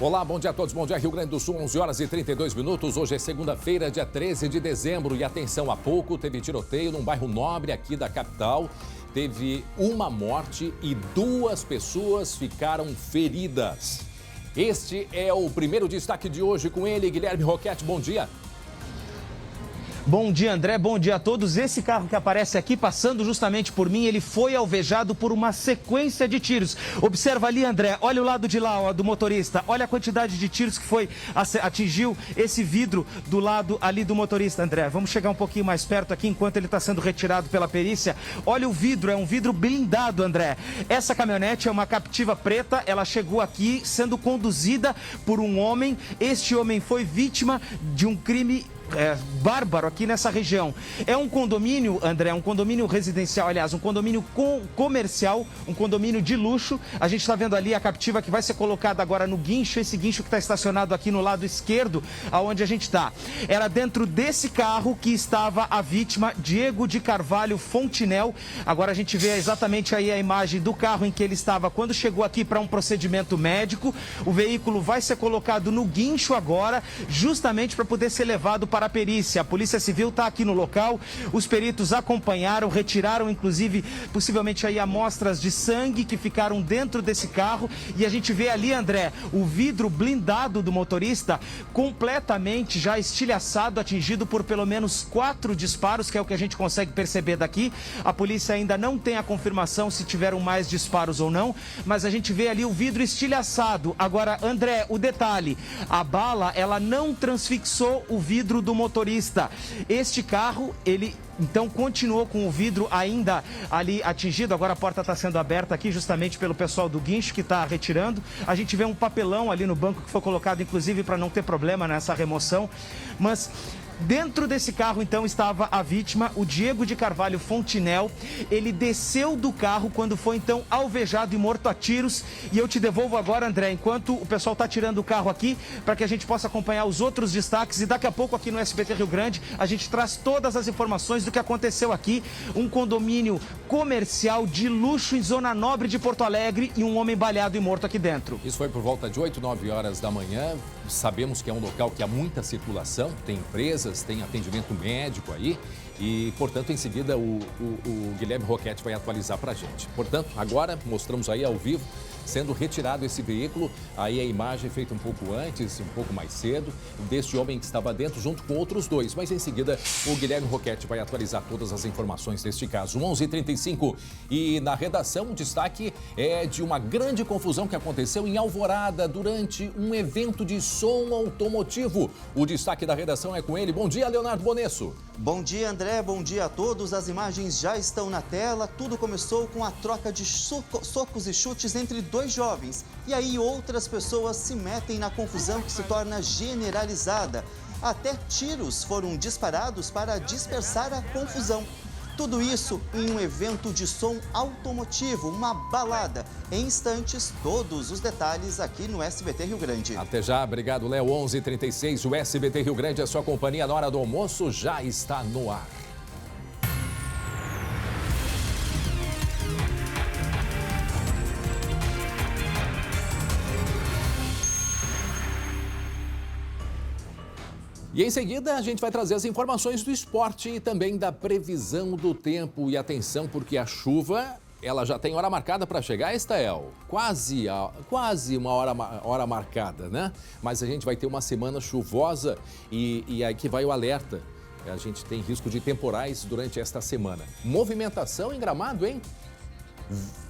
Olá, bom dia a todos. Bom dia, Rio Grande do Sul, 11 horas e 32 minutos. Hoje é segunda-feira, dia 13 de dezembro. E atenção, há pouco teve tiroteio num bairro nobre aqui da capital. Teve uma morte e 2 pessoas ficaram feridas. Este é o primeiro destaque de hoje com ele, Guilherme Roquette. Bom dia. Bom dia, André. Bom dia a todos. Esse carro que aparece aqui, passando justamente por mim, ele foi alvejado por uma sequência de tiros. Observa ali, André. Olha o lado de lá, ó, do motorista. Olha a quantidade de tiros que atingiu esse vidro do lado ali do motorista, André. Vamos chegar um pouquinho mais perto aqui, enquanto ele está sendo retirado pela perícia. Olha o vidro, é um vidro blindado, André. Essa caminhonete é uma Captiva preta. Ela chegou aqui sendo conduzida por um homem. Este homem foi vítima de um crime bárbaro aqui nessa região. É um condomínio, André, um condomínio residencial, aliás, um condomínio comercial, um condomínio de luxo. A gente está vendo ali a Captiva que vai ser colocada agora no guincho, esse guincho que está estacionado aqui no lado esquerdo, aonde a gente está. Era dentro desse carro que estava a vítima, Diego de Carvalho Fontinel. Agora a gente vê exatamente aí a imagem do carro em que ele estava quando chegou aqui para um procedimento médico. O veículo vai ser colocado no guincho agora, justamente para poder ser levado para a perícia. A Polícia Civil está aqui no local, os peritos acompanharam, retiraram inclusive possivelmente aí amostras de sangue que ficaram dentro desse carro e a gente vê ali, André, o vidro blindado do motorista completamente já estilhaçado, atingido por pelo menos 4 disparos, que é o que a gente consegue perceber daqui. A polícia ainda não tem a confirmação se tiveram mais disparos ou não, mas a gente vê ali o vidro estilhaçado. Agora, André, o detalhe, a bala, ela não transfixou o vidro do motorista. Este carro, ele então continuou com o vidro ainda ali atingido. Agora a porta está sendo aberta aqui justamente pelo pessoal do guincho que está retirando. A gente vê um papelão ali no banco que foi colocado inclusive para não ter problema nessa remoção, mas dentro desse carro, então, estava a vítima, o Diego de Carvalho Fontinel. Ele desceu do carro quando foi, então, alvejado e morto a tiros. E eu te devolvo agora, André, enquanto o pessoal está tirando o carro aqui, para que a gente possa acompanhar os outros destaques. E daqui a pouco, aqui no SBT Rio Grande, a gente traz todas as informações do que aconteceu aqui. Um condomínio comercial de luxo em Zona Nobre de Porto Alegre e um homem baleado e morto aqui dentro. Isso foi por volta de 8, 9 horas da manhã. Sabemos que é um local que há muita circulação, tem empresas, tem atendimento médico aí e, portanto, em seguida o Guilherme Roquette vai atualizar para a gente. Portanto, agora mostramos aí ao vivo sendo retirado esse veículo, aí a imagem feita um pouco antes, um pouco mais cedo, deste homem que estava dentro junto com outros 2, mas em seguida o Guilherme Roquette vai atualizar todas as informações deste caso. 11h35 e na redação o destaque é de uma grande confusão que aconteceu em Alvorada durante um evento de som automotivo. O destaque da redação é com ele. Bom dia, Leonardo Bonesso. Bom dia, André. Bom dia a todos. As imagens já estão na tela. Tudo começou com a troca de socos e chutes entre 2 jovens. E aí outras pessoas se metem na confusão que se torna generalizada. Até tiros foram disparados para dispersar a confusão. Tudo isso em um evento de som automotivo, uma balada. Em instantes, todos os detalhes aqui no SBT Rio Grande. Até já, obrigado, Léo. 11h36, o SBT Rio Grande, a sua companhia na hora do almoço, já está no ar. E em seguida a gente vai trazer as informações do esporte e também da previsão do tempo. E atenção, porque a chuva, ela já tem hora marcada para chegar, Estael? Quase uma hora marcada, né? Mas a gente vai ter uma semana chuvosa e aqui vai o alerta. A gente tem risco de temporais durante esta semana. Movimentação em Gramado, hein?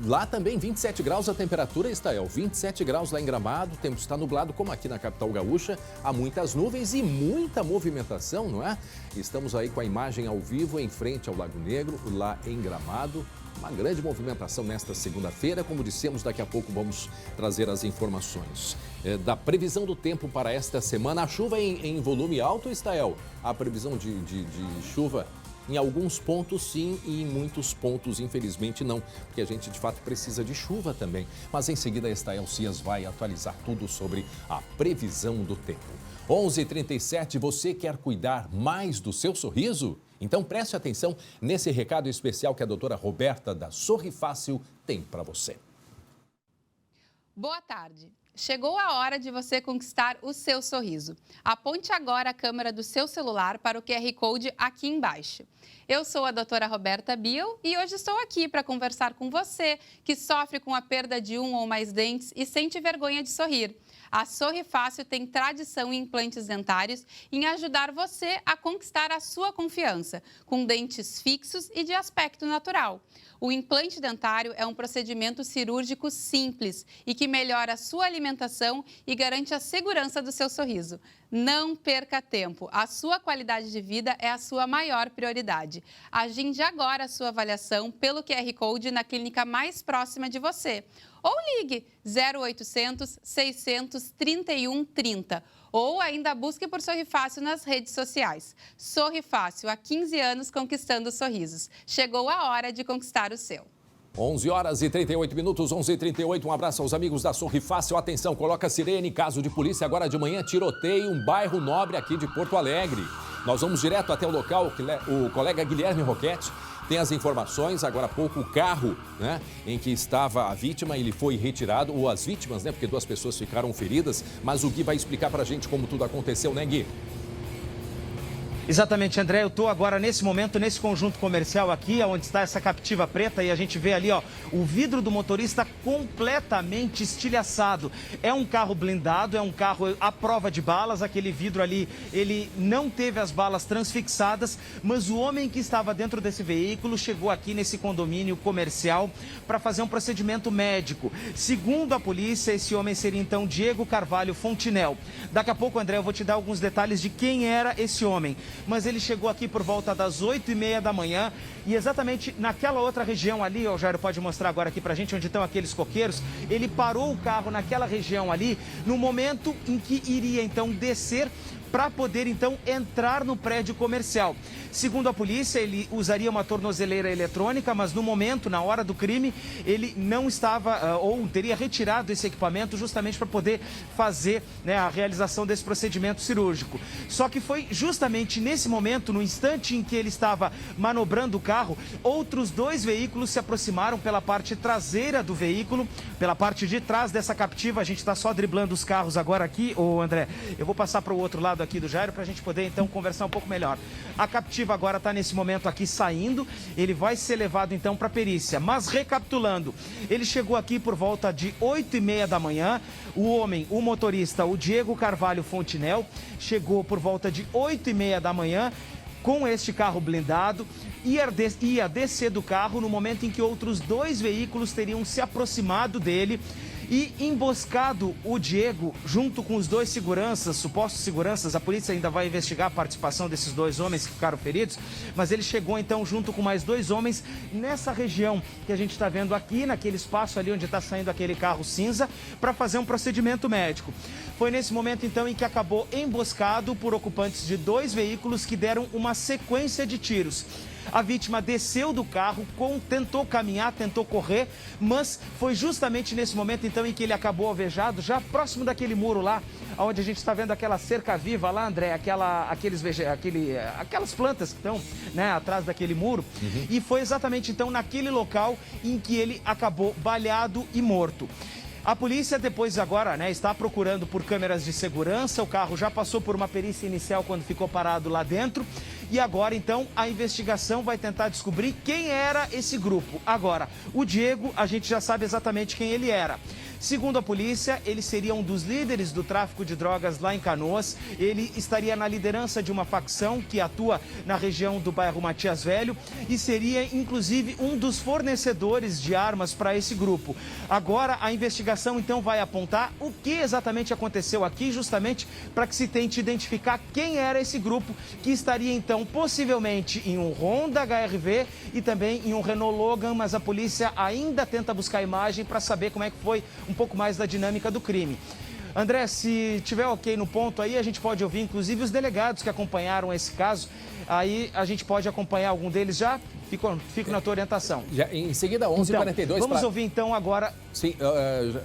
Lá também 27 graus a temperatura, Estael, 27 graus lá em Gramado, o tempo está nublado como aqui na capital gaúcha, há muitas nuvens e muita movimentação, não é? Estamos aí com a imagem ao vivo em frente ao Lago Negro, lá em Gramado, uma grande movimentação nesta segunda-feira, como dissemos, daqui a pouco vamos trazer as informações da previsão do tempo para esta semana. A chuva em volume alto, Estael, a previsão de chuva em alguns pontos sim e em muitos pontos infelizmente não, porque a gente de fato precisa de chuva também. Mas em seguida a Estael Cias vai atualizar tudo sobre a previsão do tempo. 11h37, você quer cuidar mais do seu sorriso? Então preste atenção nesse recado especial que a doutora Roberta da Sorri Fácil tem para você. Boa tarde. Chegou a hora de você conquistar o seu sorriso. Aponte agora a câmera do seu celular para o QR Code aqui embaixo. Eu sou a doutora Roberta Biel e hoje estou aqui para conversar com você que sofre com a perda de um ou mais dentes e sente vergonha de sorrir. A Sorri Fácil tem tradição em implantes dentários em ajudar você a conquistar a sua confiança, com dentes fixos e de aspecto natural. O implante dentário é um procedimento cirúrgico simples e que melhora a sua alimentação e garante a segurança do seu sorriso. Não perca tempo. A sua qualidade de vida é a sua maior prioridade. Agende agora a sua avaliação pelo QR Code na clínica mais próxima de você. Ou ligue 0800 631 30. Ou ainda busque por Sorri Fácil nas redes sociais. Sorri Fácil, há 15 anos conquistando sorrisos. Chegou a hora de conquistar o seu. 11 horas e 38 minutos, 11h38. Um abraço aos amigos da Sorri Fácil. Atenção, coloca a sirene, caso de polícia. Agora de manhã, tiroteio, um bairro nobre aqui de Porto Alegre. Nós vamos direto até o local, o colega Guilherme Roquette tem as informações. Agora há pouco, o carro, né, em que estava a vítima, ele foi retirado, ou as vítimas, né, porque 2 pessoas ficaram feridas. Mas o Gui vai explicar pra gente como tudo aconteceu, né, Gui? Exatamente, André. Eu estou agora, nesse momento, nesse conjunto comercial aqui, onde está essa Captiva preta, e a gente vê ali, ó, o vidro do motorista completamente estilhaçado. É um carro blindado, é um carro à prova de balas. Aquele vidro ali, ele não teve as balas transfixadas, mas o homem que estava dentro desse veículo chegou aqui nesse condomínio comercial para fazer um procedimento médico. Segundo a polícia, esse homem seria, então, Diego Carvalho Fontinel. Daqui a pouco, André, eu vou te dar alguns detalhes de quem era esse homem. Mas ele chegou aqui por volta das 8h30 da manhã e exatamente naquela outra região ali, o Jairo pode mostrar agora aqui pra gente onde estão aqueles coqueiros, ele parou o carro naquela região ali no momento em que iria então descer para poder então entrar no prédio comercial. Segundo a polícia, ele usaria uma tornozeleira eletrônica, mas no momento, na hora do crime, ele não estava ou teria retirado esse equipamento justamente para poder fazer, né, a realização desse procedimento cirúrgico. Só que foi justamente nesse momento, no instante em que ele estava manobrando o carro, outros 2 veículos se aproximaram pela parte traseira do veículo, pela parte de trás dessa Captiva. A gente está só driblando os carros agora aqui, ô André. Eu vou passar para o outro lado aqui do Jairo para a gente poder então conversar um pouco melhor. A Captiva agora está nesse momento aqui saindo, ele vai ser levado então para perícia. Mas recapitulando, ele chegou aqui por volta de 8h30 da manhã, o homem, o motorista, o Diego Carvalho Fontinel, chegou por volta de 8h30 da manhã com este carro blindado, ia descer do carro no momento em que outros 2 veículos teriam se aproximado dele e emboscado o Diego junto com os 2 seguranças, supostos seguranças. A polícia ainda vai investigar a participação desses 2 homens que ficaram feridos, mas ele chegou então junto com mais 2 homens nessa região que a gente está vendo aqui, naquele espaço ali onde está saindo aquele carro cinza, para fazer um procedimento médico. Foi nesse momento então em que acabou emboscado por ocupantes de 2 veículos que deram uma sequência de tiros. A vítima desceu do carro, tentou caminhar, tentou correr, mas foi justamente nesse momento então em que ele acabou alvejado, já próximo daquele muro lá, onde a gente está vendo aquela cerca viva lá, André, aquelas plantas que estão, né, atrás daquele muro. E foi exatamente então naquele local em que ele acabou baleado e morto. A polícia depois agora, né, está procurando por câmeras de segurança. O carro já passou por uma perícia inicial quando ficou parado lá dentro. E agora, então, a investigação vai tentar descobrir quem era esse grupo. Agora, o Diego, a gente já sabe exatamente quem ele era. Segundo a polícia, ele seria um dos líderes do tráfico de drogas lá em Canoas. Ele estaria na liderança de uma facção que atua na região do bairro Matias Velho e seria, inclusive, um dos fornecedores de armas para esse grupo. Agora, a investigação, então, vai apontar o que exatamente aconteceu aqui, justamente para que se tente identificar quem era esse grupo que estaria, então, possivelmente em um Honda HR-V e também em um Renault Logan, mas a polícia ainda tenta buscar imagem para saber como é que foi um pouco mais da dinâmica do crime. André, se tiver ok no ponto aí, a gente pode ouvir inclusive os delegados que acompanharam esse caso. Aí a gente pode acompanhar algum deles já? Fico na tua orientação. Já, em seguida, 11h42. Então, vamos ouvir então agora. Sim,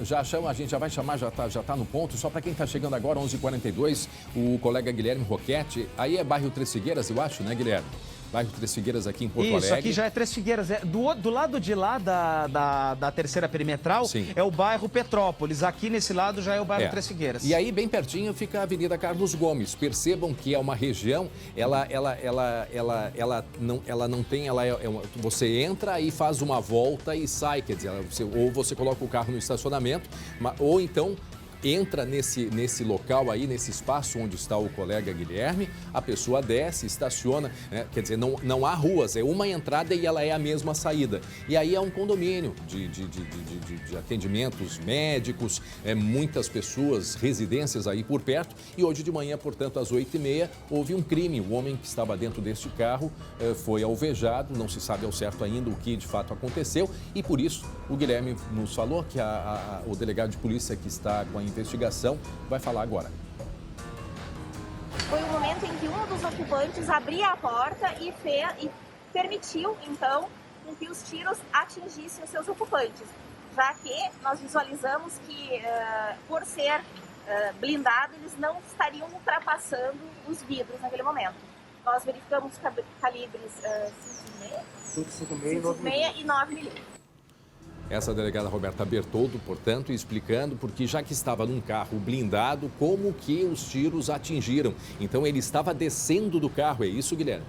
já chama, a gente já vai chamar, já tá no ponto. Só para quem está chegando agora, 11h42, o colega Guilherme Roquette. Aí é bairro Três Figueiras, eu acho, né, Guilherme? bairro Três Figueiras aqui em Porto Isso, Alegre. aqui já é Três Figueiras. Do lado de lá da terceira perimetral, sim, é o bairro Petrópolis. Aqui nesse lado já é o bairro Três Figueiras. E aí, bem pertinho, fica a Avenida Carlos Gomes. Percebam que é uma região, você entra e faz uma volta e sai, quer dizer, ou você coloca o carro no estacionamento, ou então entra nesse local aí, nesse espaço onde está o colega Guilherme, a pessoa desce, estaciona, né? Quer dizer, não há ruas, é uma entrada e ela é a mesma saída. E aí é um condomínio de atendimentos médicos, muitas pessoas, residências aí por perto. E hoje de manhã, portanto, às 8h30, houve um crime. O homem que estava dentro deste carro foi alvejado, não se sabe ao certo ainda o que de fato aconteceu. E por isso, o Guilherme nos falou que o delegado de polícia que está com a investigação vai falar agora. Foi o momento em que um dos ocupantes abria a porta e permitiu, então, que os tiros atingissem os seus ocupantes, já que nós visualizamos que, por ser blindado, eles não estariam ultrapassando os vidros naquele momento. Nós verificamos calibres 5,56 e 9mm. Essa delegada Roberta Bertoldo, portanto, explicando porque já que estava num carro blindado, como que os tiros atingiram. Então ele estava descendo do carro, é isso, Guilherme?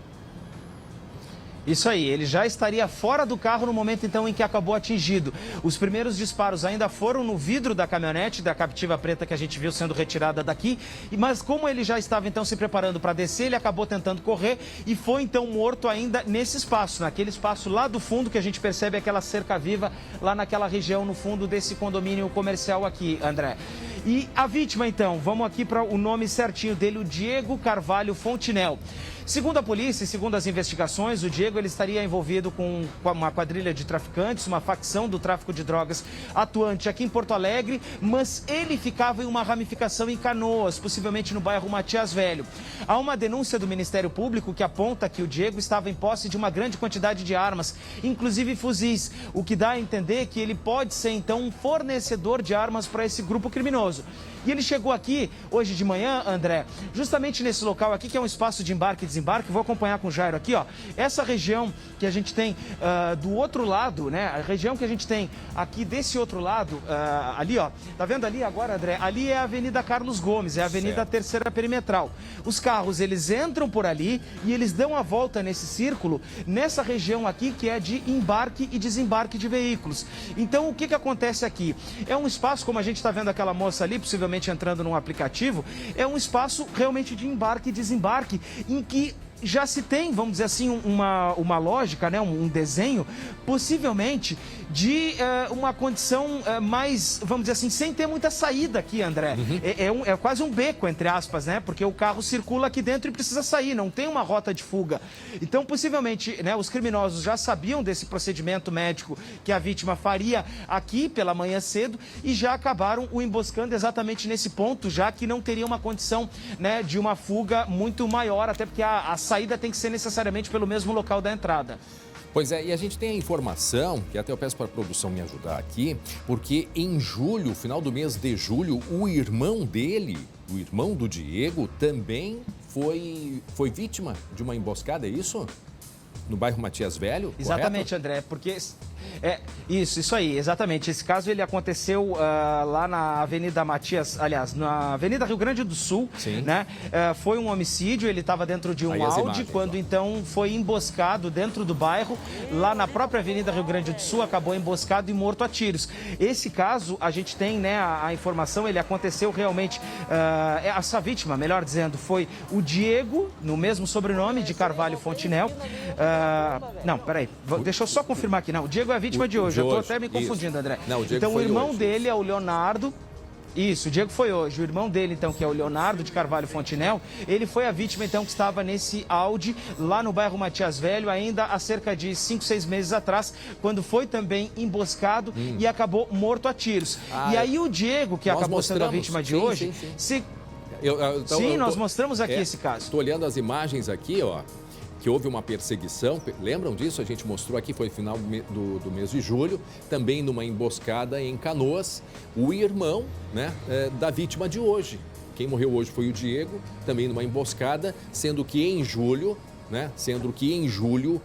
Isso aí, ele já estaria fora do carro no momento então em que acabou atingido. Os primeiros disparos ainda foram no vidro da caminhonete, da Captiva Preta que a gente viu sendo retirada daqui, mas como ele já estava então se preparando para descer, ele acabou tentando correr e foi então morto ainda nesse espaço, naquele espaço lá do fundo que a gente percebe aquela cerca viva lá naquela região no fundo desse condomínio comercial aqui, André. E a vítima então, vamos aqui para o nome certinho dele, o Diego Carvalho Fontinel. Segundo a polícia e segundo as investigações, o Diego ele estaria envolvido com uma quadrilha de traficantes, uma facção do tráfico de drogas atuante aqui em Porto Alegre, mas ele ficava em uma ramificação em Canoas, possivelmente no bairro Matias Velho. Há uma denúncia do Ministério Público que aponta que o Diego estava em posse de uma grande quantidade de armas, inclusive fuzis, o que dá a entender que ele pode ser então um fornecedor de armas para esse grupo criminoso. E ele chegou aqui hoje de manhã, André, justamente nesse local aqui, que é um espaço de embarque e desembarque. Vou acompanhar com o Jairo aqui, ó. Essa região que a gente tem do outro lado, né? A região que a gente tem aqui desse outro lado, ali, ó. Tá vendo ali agora, André? Ali é a Avenida Carlos Gomes, é a Avenida Terceira Perimetral. Os carros, eles entram por ali e eles dão a volta nesse círculo, nessa região aqui que é de embarque e desembarque de veículos. Então, o que que acontece aqui? É um espaço, como a gente está vendo aquela moça ali, possivelmente entrando num aplicativo, é um espaço realmente de embarque e desembarque, em que já se tem, vamos dizer assim, uma lógica, né? Um desenho, possivelmente, de uma condição mais, vamos dizer assim, sem ter muita saída aqui, André. Uhum. É quase um beco, entre aspas, né? Porque o carro circula aqui dentro e precisa sair, não tem uma rota de fuga. Então, possivelmente, né, os criminosos já sabiam desse procedimento médico que a vítima faria aqui pela manhã cedo e já acabaram o emboscando exatamente nesse ponto, já que não teria uma condição, né, de uma fuga muito maior, até porque a saída tem que ser necessariamente pelo mesmo local da entrada. Pois é, e a gente tem a informação, que até eu peço para a produção me ajudar aqui, porque em julho, final do mês de julho, o irmão dele, o irmão do Diego, também foi vítima de uma emboscada, é isso? No bairro Matias Velho? Exatamente, correto? André, porque... Isso aí, exatamente. Esse caso ele aconteceu lá na Avenida Matias, aliás, na Avenida Rio Grande do Sul, né? Foi um homicídio, ele estava dentro de um Audi, imagens, quando então foi emboscado dentro do bairro, lá na própria Avenida Rio Grande do Sul, acabou emboscado e morto a tiros. Esse caso, a gente tem, né, a informação, ele aconteceu realmente, essa vítima, melhor dizendo, foi o Diego, no mesmo sobrenome, de Carvalho Fontinel. Não, peraí, deixa eu só confirmar aqui, não, o Diego é a vítima de hoje. Eu estou até me confundindo, André. Não, o Diego então, o irmão hoje. dele é o Leonardo. Isso, o Diego foi hoje. O irmão dele, então, que é o Leonardo de Carvalho Fontinel, ele foi a vítima, então, que estava nesse Audi, lá no bairro Matias Velho, ainda há cerca de 5, 6 meses atrás, quando foi também emboscado e acabou morto a tiros. E aí o Diego, que acabou sendo a vítima de hoje... Nós mostramos aqui esse caso. Estou olhando as imagens aqui, ó, que houve uma perseguição, lembram disso? A gente mostrou aqui, foi no final do mês de julho, também numa emboscada em Canoas, o irmão, né, da vítima de hoje. Quem morreu hoje foi o Diego, também numa emboscada, sendo que em julho, né? Sendo que em julho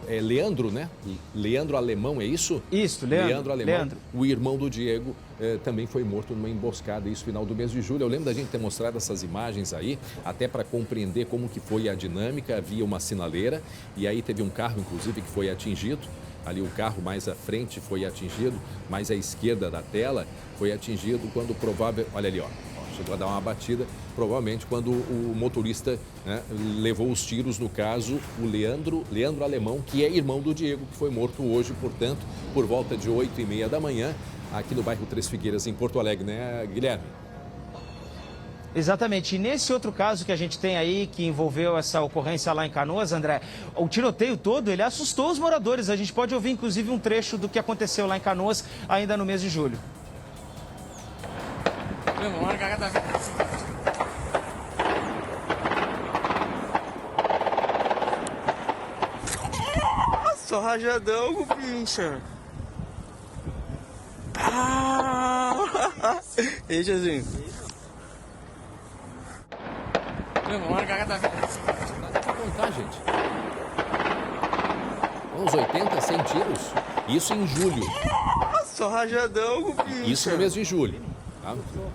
é Leandro, né? Leandro Alemão, é isso? Isso, Leandro Alemão, Leandro. o irmão do Diego, também foi morto numa emboscada, isso final do mês de julho. Eu lembro da gente ter mostrado essas imagens aí, até para compreender como que foi a dinâmica. Havia uma sinaleira e aí teve um carro, inclusive, que foi atingido. Ali o carro mais à frente foi atingido, mais à esquerda da tela foi atingido quando provável... Olha ali, ó. Chegou a dar uma batida, provavelmente quando o motorista, né, levou os tiros, no caso, o Leandro Alemão, que é irmão do Diego, que foi morto hoje, portanto, por volta de 8h30 da manhã, aqui no bairro Três Figueiras, em Porto Alegre, né, Guilherme? Exatamente. E nesse outro caso que a gente tem aí, que envolveu essa ocorrência lá em Canoas, André, o tiroteio todo, ele assustou os moradores. A gente pode ouvir, inclusive, um trecho do que aconteceu lá em Canoas, ainda no mês de julho. Só rajadão, bicha. Ei, Jesus. Dá pra contar, gente. Uns 80, 100 tiros. Isso em julho. Só rajadão, bicha. Isso no mês de julho. Tá?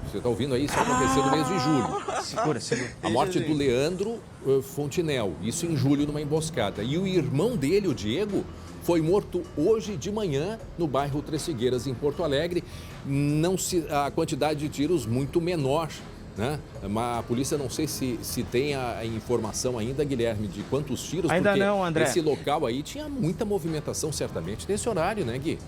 Você está ouvindo aí? Isso aconteceu no mês de julho. Segura. A morte do Leandro Fontinel. Isso em julho, numa emboscada. E o irmão dele, o Diego, foi morto hoje de manhã no bairro Três Figueiras, em Porto Alegre. A quantidade de tiros muito menor, né? Mas a polícia não sei se tem a informação ainda, Guilherme, de quantos tiros. Ainda não, André. Esse local aí tinha muita movimentação, certamente, nesse horário, né, Gui?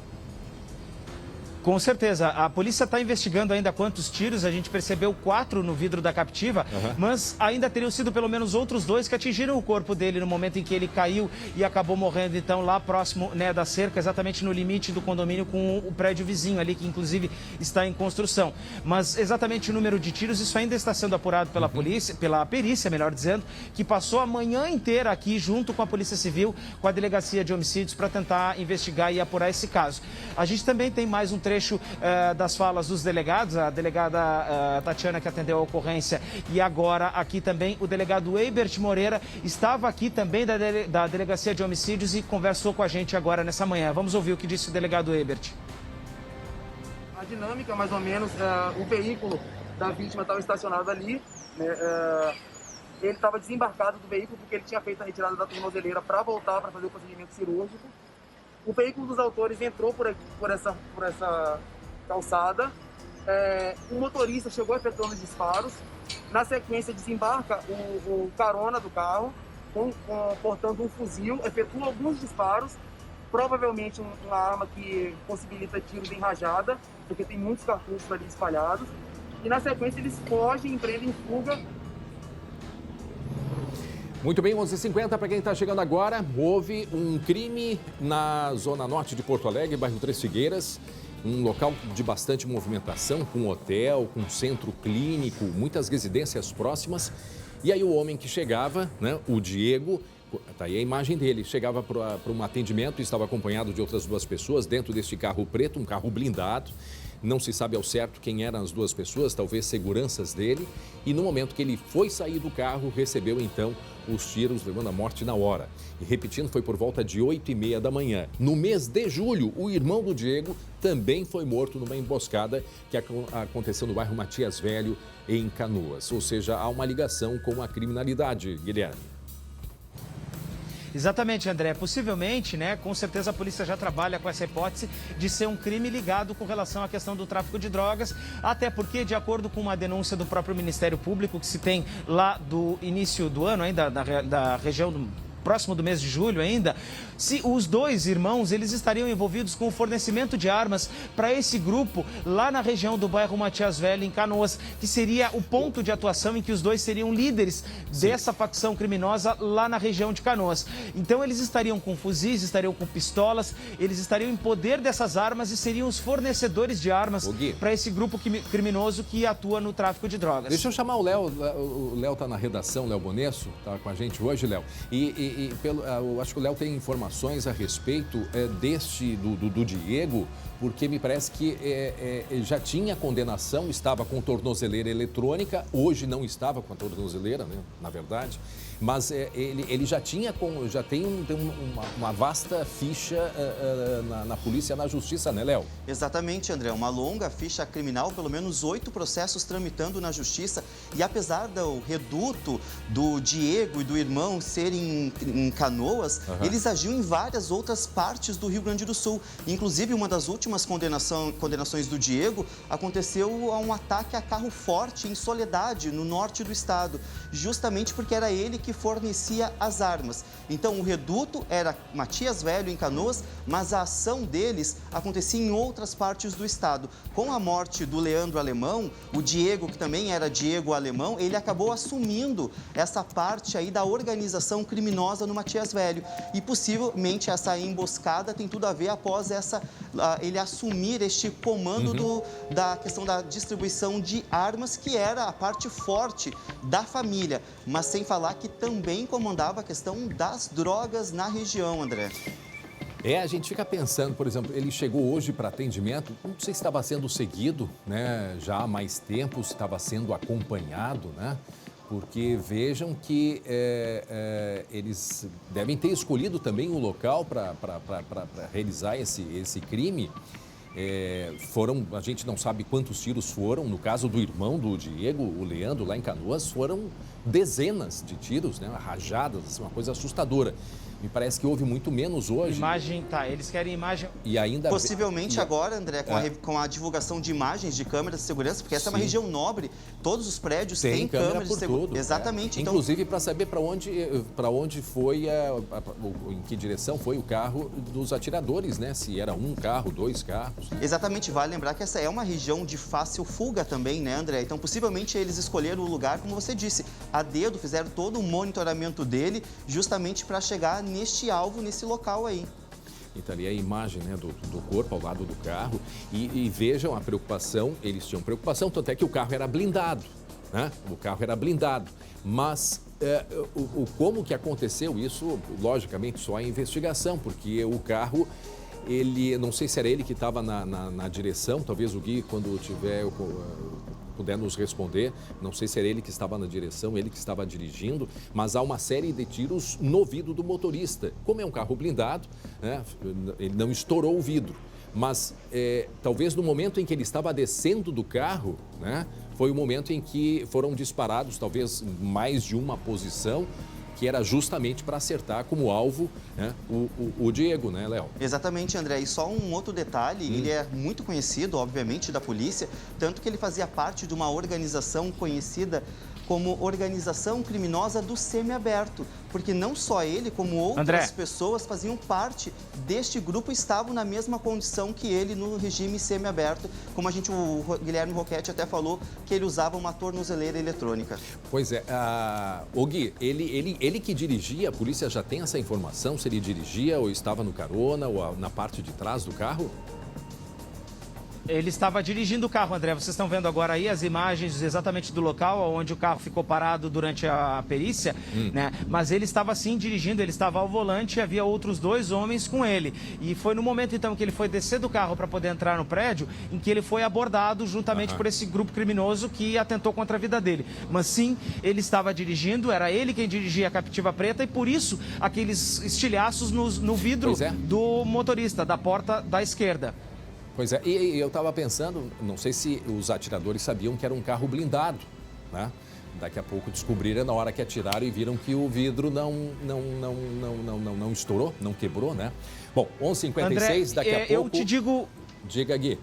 Com certeza. A polícia está investigando ainda quantos tiros. A gente percebeu 4 no vidro da captiva, mas ainda teriam sido pelo menos outros 2 que atingiram o corpo dele no momento em que ele caiu e acabou morrendo, então, lá próximo, né, da cerca, exatamente no limite do condomínio com o prédio vizinho ali, que inclusive está em construção. Mas exatamente o número de tiros, isso ainda está sendo apurado pela polícia, pela perícia, melhor dizendo, que passou a manhã inteira aqui junto com a Polícia Civil, com a Delegacia de Homicídios, para tentar investigar e apurar esse caso. A gente também tem mais um trecho das falas dos delegados, a delegada Tatiana, que atendeu a ocorrência, e agora aqui também o delegado Eibert Moreira estava aqui também da Delegacia de Homicídios e conversou com a gente agora nessa manhã. Vamos ouvir o que disse o delegado Eibert. A dinâmica, mais ou menos, o veículo da vítima estava estacionado ali, né, ele estava desembarcado do veículo porque ele tinha feito a retirada da tornozeleira para voltar para fazer o procedimento cirúrgico. O veículo dos autores entrou por essa calçada. O motorista chegou efetuando disparos. Na sequência, desembarca o carona do carro, portando um fuzil, efetua alguns disparos, provavelmente uma arma que possibilita tiros em rajada, porque tem muitos cartuchos ali espalhados. E na sequência, eles fogem, empreendem fuga. Muito bem, 11h50, para quem está chegando agora, houve um crime na zona norte de Porto Alegre, bairro Três Figueiras, um local de bastante movimentação, com hotel, com centro clínico, muitas residências próximas. E aí o homem que chegava, né, o Diego, tá aí a imagem dele, chegava para um atendimento e estava acompanhado de outras 2 pessoas dentro deste carro preto, um carro blindado. Não se sabe ao certo quem eram as 2 pessoas, talvez seguranças dele. E no momento que ele foi sair do carro, recebeu então os tiros, levando a morte na hora. E repetindo, foi por volta de 8h30 da manhã. No mês de julho, o irmão do Diego também foi morto numa emboscada que aconteceu no bairro Matias Velho, em Canoas. Ou seja, há uma ligação com a criminalidade, Guilherme. Exatamente, André. Possivelmente, né, com certeza a polícia já trabalha com essa hipótese de ser um crime ligado com relação à questão do tráfico de drogas, até porque, de acordo com uma denúncia do próprio Ministério Público, que se tem lá do início do ano, ainda da região próximo do mês de julho ainda, se os 2 irmãos, eles estariam envolvidos com o fornecimento de armas para esse grupo lá na região do bairro Matias Velho, em Canoas, que seria o ponto de atuação em que os 2 seriam líderes dessa facção criminosa lá na região de Canoas. Então eles estariam com fuzis, estariam com pistolas, eles estariam em poder dessas armas e seriam os fornecedores de armas para esse grupo criminoso que atua no tráfico de drogas. Deixa eu chamar o Léo. O Léo está na redação, Léo Bonesso, está com a gente hoje, Léo. Eu acho que o Léo tem informações a respeito do Diego, porque me parece que já tinha condenação, estava com tornozeleira eletrônica, hoje não estava com a tornozeleira, né, na verdade. Mas ele já tem uma vasta ficha na polícia, na justiça, né, Léo? Exatamente, André. Uma longa ficha criminal, pelo menos 8 processos tramitando na justiça. E apesar do reduto do Diego e do irmão serem em Canoas, eles agiam em várias outras partes do Rio Grande do Sul. Inclusive, uma das últimas condenações do Diego aconteceu a um ataque a carro forte em Soledade, no norte do estado, justamente porque era ele que fornecia as armas. Então, o reduto era Matias Velho, em Canoas, mas a ação deles acontecia em outras partes do estado. Com a morte do Leandro Alemão, o Diego, que também era Diego Alemão, ele acabou assumindo essa parte aí da organização criminosa no Matias Velho. E possivelmente essa emboscada tem tudo a ver após ele assumir este comando da questão da distribuição de armas, que era a parte forte da família, mas sem falar que também comandava a questão das drogas na região, André. A gente fica pensando, por exemplo, ele chegou hoje para atendimento, não sei se estava sendo seguido, né, já há mais tempo, se estava sendo acompanhado, né, porque vejam que eles devem ter escolhido também o local para realizar esse crime. A gente não sabe quantos tiros foram, no caso do irmão do Diego, o Leandro, lá em Canoas, foram dezenas de tiros, né, rajadas, uma coisa assustadora. Me parece que houve muito menos hoje. Imagem, eles querem imagem. E ainda... Possivelmente agora, André, com a divulgação de imagens de câmeras de segurança, porque essa é uma região nobre, todos os prédios têm câmeras de segurança. Exatamente. Então... Inclusive para saber para onde foi, em que direção foi o carro dos atiradores, né? Se era um carro, 2 carros. Exatamente, vale lembrar que essa é uma região de fácil fuga também, né, André? Então, possivelmente eles escolheram o lugar, como você disse, a dedo, fizeram todo o monitoramento dele, justamente para chegar neste alvo, nesse local aí. Então, ali é a imagem, né, do corpo ao lado do carro. E vejam a preocupação, eles tinham preocupação, tanto é que o carro era blindado, né? O carro era blindado. Mas como que aconteceu isso, logicamente, só a investigação, porque o carro, não sei se era ele que estava na direção, talvez o Gui, quando tiver... puder nos responder, não sei se era ele que estava na direção, ele que estava dirigindo, mas há uma série de tiros no vidro do motorista. Como é um carro blindado, né, ele não estourou o vidro, mas talvez no momento em que ele estava descendo do carro, né, foi o momento em que foram disparados talvez mais de uma posição, que era justamente para acertar como alvo, né, o Diego, né, Léo? Exatamente, André. E só um outro detalhe, ele é muito conhecido, obviamente, da polícia, tanto que ele fazia parte de uma organização conhecida como Organização Criminosa do Semiaberto, porque não só ele, como outras pessoas faziam parte deste grupo e estavam na mesma condição que ele no regime semiaberto, como o Guilherme Roquette até falou, que ele usava uma tornozeleira eletrônica. Pois é, o Gui, ele que dirigia, a polícia já tem essa informação, se ele dirigia ou estava no carona ou na parte de trás do carro? Ele estava dirigindo o carro, André. Vocês estão vendo agora aí as imagens exatamente do local onde o carro ficou parado durante a perícia, né? Mas ele estava sim dirigindo, ele estava ao volante e havia outros 2 homens com ele. E foi no momento então que ele foi descer do carro para poder entrar no prédio, em que ele foi abordado juntamente por esse grupo criminoso que atentou contra a vida dele. Mas sim, ele estava dirigindo, era ele quem dirigia a Captiva Preta e por isso aqueles estilhaços no vidro do motorista, da porta da esquerda. Pois é, e eu estava pensando, não sei se os atiradores sabiam que era um carro blindado, né? Daqui a pouco descobriram na hora que atiraram e viram que o vidro não estourou, não quebrou, né? Bom, 11h56, daqui a pouco... Eu te digo... Diga, Gui.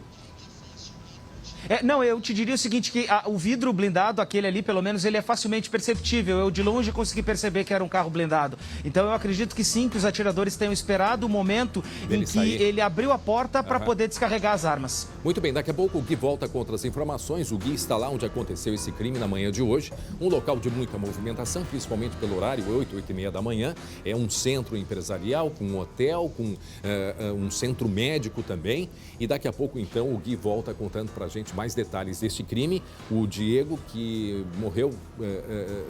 Não, eu te diria o seguinte, que o vidro blindado, aquele ali, pelo menos, ele é facilmente perceptível. Eu, de longe, consegui perceber que era um carro blindado. Então, eu acredito que sim, que os atiradores tenham esperado o momento em que ele abriu a porta para poder descarregar as armas. Muito bem, daqui a pouco o Gui volta com outras informações. O Gui está lá onde aconteceu esse crime na manhã de hoje. Um local de muita movimentação, principalmente pelo horário, 8h30 da manhã. É um centro empresarial, com um hotel, com um centro médico também. E daqui a pouco, então, o Gui volta contando para a gente gente mais detalhes deste crime. O Diego, que morreu,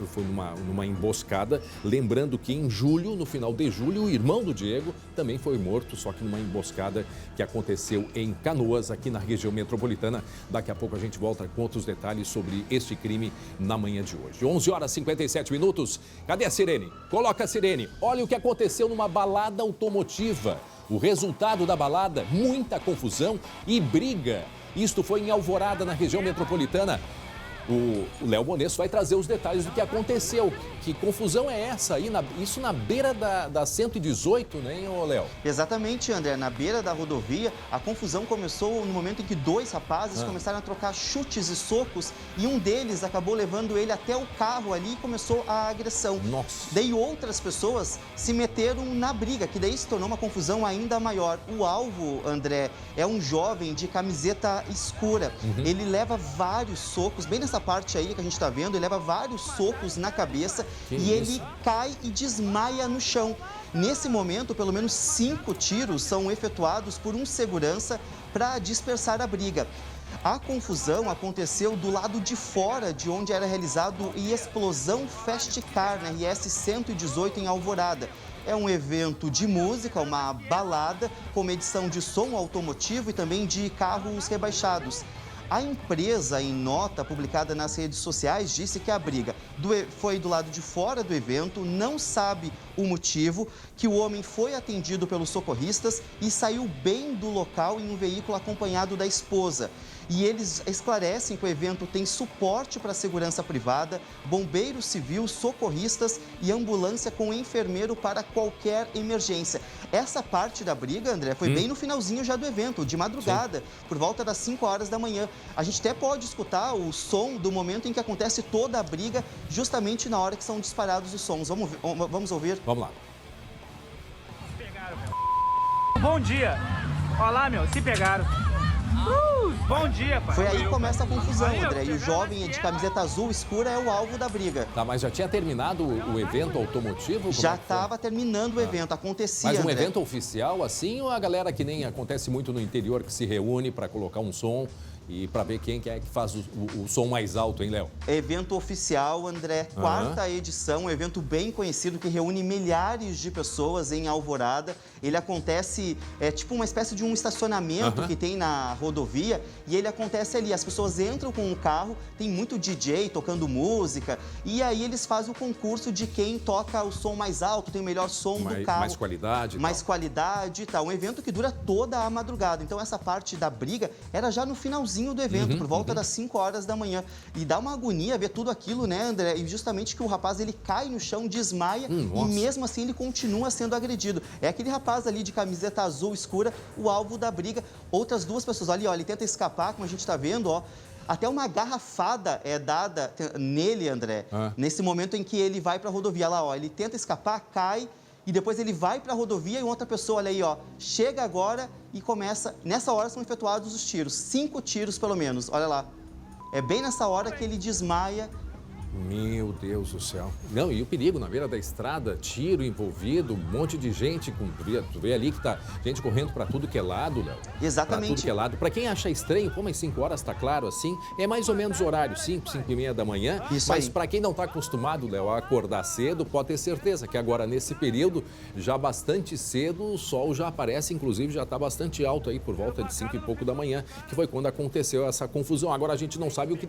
foi numa emboscada. Lembrando que em julho, no final de julho, o irmão do Diego também foi morto, só que numa emboscada que aconteceu em Canoas, aqui na região metropolitana. Daqui a pouco a gente volta com outros detalhes sobre este crime na manhã de hoje. 11 horas e 57 minutos. Cadê a sirene? Coloca a sirene. Olha o que aconteceu numa balada automotiva. O resultado da balada, muita confusão e briga. Isto foi em Alvorada, na região metropolitana. O Léo Bonesso vai trazer os detalhes do que aconteceu. Que confusão é essa aí? Isso na beira da 118, né, Léo? Exatamente, André. Na beira da rodovia, a confusão começou no momento em que dois rapazes começaram a trocar chutes e socos e um deles acabou levando ele até o carro ali e começou a agressão. Nossa. Daí outras pessoas se meteram na briga, que daí se tornou uma confusão ainda maior. O alvo, André, é um jovem de camiseta escura. Ele leva vários socos, bem nessa parte aí que a gente está vendo, ele leva vários socos na cabeça ele cai e desmaia no chão. Nesse momento, pelo menos 5 tiros são efetuados por um segurança para dispersar a briga. A confusão aconteceu do lado de fora de onde era realizado a Explosão Fast Car, na RS 118 em Alvorada. É um evento de música, uma balada com edição de som automotivo e também de carros rebaixados. A empresa, em nota publicada nas redes sociais, disse que a briga foi do lado de fora do evento, não sabe o motivo, que o homem foi atendido pelos socorristas e saiu bem do local em um veículo acompanhado da esposa. E eles esclarecem que o evento tem suporte para a segurança privada, bombeiro civil, socorristas e ambulância com enfermeiro para qualquer emergência. Essa parte da briga, André, foi bem no finalzinho já do evento, de madrugada, por volta das 5 horas da manhã. A gente até pode escutar o som do momento em que acontece toda a briga, justamente na hora que são disparados os sons. Vamos ouvir? Vamos lá. Se pegaram, meu. Bom dia. Olha lá, meu, se pegaram. Bom dia, pai. Foi aí que começa a confusão, André. E o jovem de camiseta azul escura é o alvo da briga. Tá, mas já tinha terminado o evento automotivo? Já estava terminando o evento, acontecia, Mas um André. evento oficial assim ou a galera que nem acontece muito no interior que se reúne para colocar um som e para ver quem é que faz o som mais alto, hein, Léo? Evento oficial, André, 4ª edição, um evento bem conhecido que reúne milhares de pessoas em Alvorada. Ele acontece, tipo uma espécie de um estacionamento que tem na rodovia e ele acontece ali. As pessoas entram com o carro, tem muito DJ tocando música e aí eles fazem o concurso de quem toca o som mais alto, tem o melhor som do carro. Mais qualidade. Mais qualidade e tal. Um evento que dura toda a madrugada. Então essa parte da briga era já no finalzinho do evento, por volta das 5 horas da manhã. E dá uma agonia ver tudo aquilo, né, André? E justamente que o rapaz, ele cai no chão, desmaia e mesmo assim ele continua sendo agredido. É aquele rapaz ali de camiseta azul escura, o alvo da briga. Outras 2 pessoas ali, ó, ele tenta escapar, como a gente está vendo, ó. Até uma garrafada é dada nele, André, nesse momento em que ele vai para a rodovia. Lá, ó, ele tenta escapar, cai e depois ele vai para a rodovia e outra pessoa, olha aí, ó, chega agora e começa... Nessa hora são efetuados os tiros, 5 tiros pelo menos, olha lá. É bem nessa hora que ele desmaia. Meu Deus do céu. Não, e o perigo na beira da estrada, tiro envolvido, um monte de gente. Tu vê ali que tá gente correndo para tudo que é lado, Léo. Exatamente. Pra tudo que é lado. Para quem acha estranho, pô, mas 5 horas tá claro assim, é mais ou menos o horário, 5h30 da manhã. Isso mas aí. para quem não tá acostumado, Léo, a acordar cedo, pode ter certeza que agora nesse período, já bastante cedo, o sol já aparece, inclusive já tá bastante alto aí, por volta de 5 e pouco da manhã, que foi quando aconteceu essa confusão. Agora a gente não sabe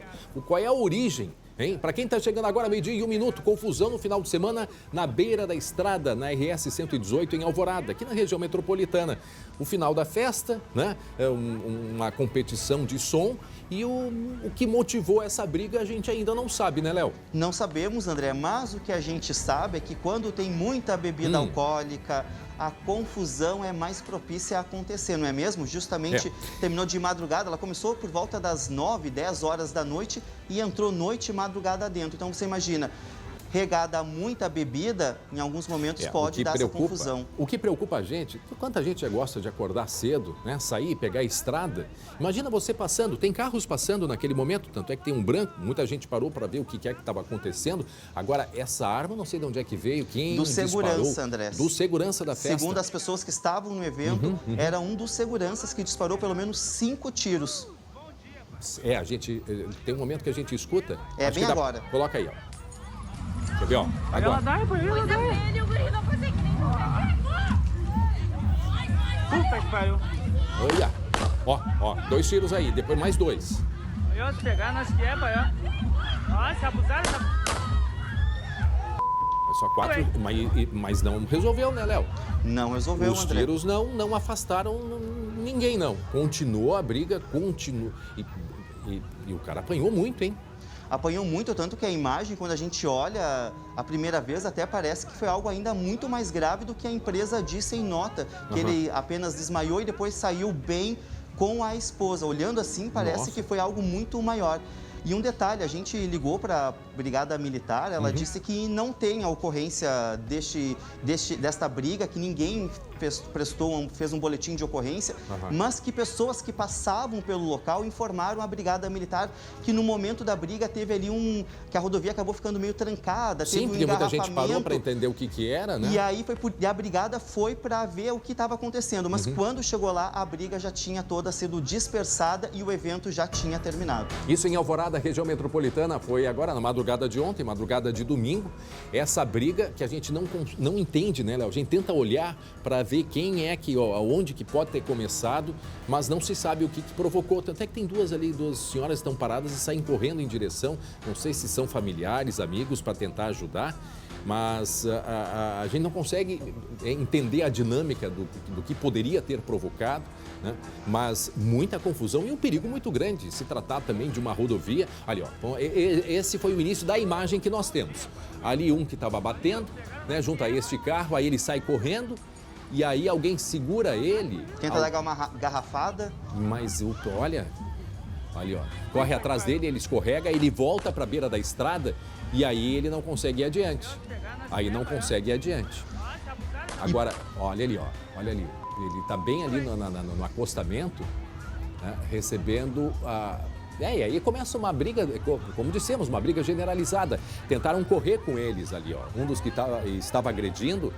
qual é a origem, hein? Para quem tá chegando agora, 12h e 1 minuto, confusão no final de semana na beira da estrada, na RS 118 em Alvorada, aqui na região metropolitana. O final da festa, né? Uma competição de som e o que motivou essa briga a gente ainda não sabe, né, Léo? Não sabemos, André, mas o que a gente sabe é que quando tem muita bebida alcoólica, a confusão é mais propícia a acontecer, não é mesmo? Justamente terminou de madrugada, ela começou por volta das 9, 10 horas da noite e entrou noite e madrugada dentro. Então você imagina, regada a muita bebida, em alguns momentos pode dar essa confusão. O que preocupa a gente, quanta gente já gosta de acordar cedo, né? Sair, pegar a estrada. Imagina você passando, tem carros passando naquele momento, tanto é que tem um branco, muita gente parou para ver o que é que estava acontecendo. Agora, essa arma, não sei de onde é que veio, quem do disparou. segurança, André. Do segurança da festa. Segundo as pessoas que estavam no evento, era um dos seguranças que disparou pelo menos 5 tiros. A gente tem um momento que a gente escuta. É Acho bem que dá- agora. Coloca aí, ó. Quer ver, ó? Ela Agora. dá, pô, ela dá. Puta que pariu. Olha. Ó, 2 tiros aí, depois mais 2. Aí, ó, se pegar, nós que é, pai, ó. Ó, se abusaram, É só 4, mas não resolveu, né, Léo? Não resolveu, Os André. tiros não afastaram ninguém, não. Continuou a briga, continua. E o cara apanhou muito, hein? Apanhou muito, tanto que a imagem, quando a gente olha a primeira vez, até parece que foi algo ainda muito mais grave do que a empresa disse em nota, que ele apenas desmaiou e depois saiu bem com a esposa. Olhando assim, parece que foi algo muito maior. E um detalhe, a gente ligou para a Brigada Militar, ela disse que não tem a ocorrência desta briga, que ninguém fez um boletim de ocorrência, mas que pessoas que passavam pelo local informaram a Brigada Militar que no momento da briga teve ali que a rodovia acabou ficando meio trancada, Sim, teve um porque muita gente engarrafamento. parou para entender o que era, né? E aí a brigada foi para ver o que estava acontecendo, mas quando chegou lá, a briga já tinha toda sido dispersada e o evento já tinha terminado. Isso em Alvorada, região metropolitana, foi agora na madrugada de ontem, madrugada de domingo. Essa briga que a gente não entende, né, Léo? A gente tenta olhar para ver quem é aonde que pode ter começado, mas não se sabe o que provocou. Tanto é que tem duas senhoras que estão paradas e saem correndo em direção, não sei se são familiares, amigos, para tentar ajudar. Mas a gente não consegue entender a dinâmica do que poderia ter provocado, né? Mas muita confusão e um perigo muito grande. Se tratar também de uma rodovia. Ali, ó, esse foi o início da imagem que nós temos. Ali um que estava batendo, né, junto a este carro, aí ele sai correndo e aí alguém segura ele. Tenta dar uma garrafada. Mas olha, ali, ó, corre atrás dele, ele escorrega, ele volta para a beira da estrada e aí ele não consegue ir adiante. Agora, olha ali, ó, olha ali. Ele está bem ali no acostamento, né, recebendo a... E aí começa uma briga, como dissemos, uma briga generalizada. Tentaram correr com eles ali, ó. Um dos que estava agredindo,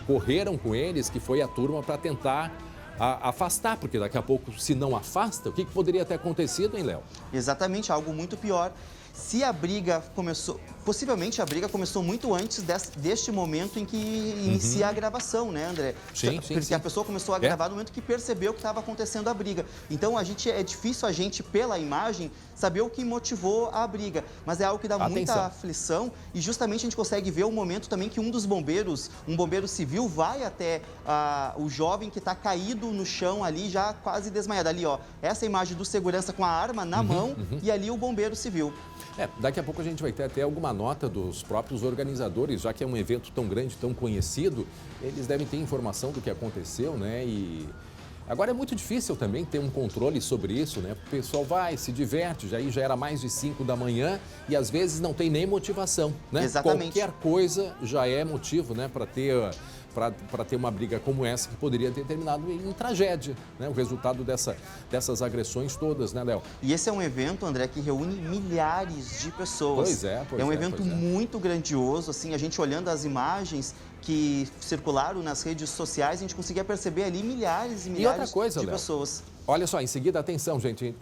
correram com eles, que foi a turma para tentar afastar, porque daqui a pouco, se não afasta, o que poderia ter acontecido, hein, Léo? Exatamente, algo muito pior. Se a briga começou, possivelmente a briga começou muito antes deste momento em que inicia a gravação, né, André? Sim. A pessoa começou a gravar no momento que percebeu que estava acontecendo a briga. Então, é difícil a gente, pela imagem, saber o que motivou a briga. Mas é algo que dá muita aflição e justamente a gente consegue ver o momento também que um dos bombeiros, um bombeiro civil, vai até o jovem que está caído no chão ali, já quase desmaiado. Ali, ó, essa imagem do segurança com a arma na mão e ali o bombeiro civil. Daqui a pouco a gente vai ter até alguma nota dos próprios organizadores, já que é um evento tão grande, tão conhecido, eles devem ter informação do que aconteceu, né? E agora é muito difícil também ter um controle sobre isso, né? O pessoal vai, se diverte, já era mais de 5 da manhã e às vezes não tem nem motivação, né? Exatamente. Qualquer coisa já é motivo, né, para ter uma briga como essa que poderia ter terminado em tragédia, né? O resultado dessas agressões todas, né, Léo? E esse é um evento, André, que reúne milhares de pessoas. Pois é. É um evento muito grandioso, assim, a gente olhando as imagens que circularam nas redes sociais, a gente conseguia perceber ali milhares e milhares de pessoas. Olha só, em seguida, atenção, gente,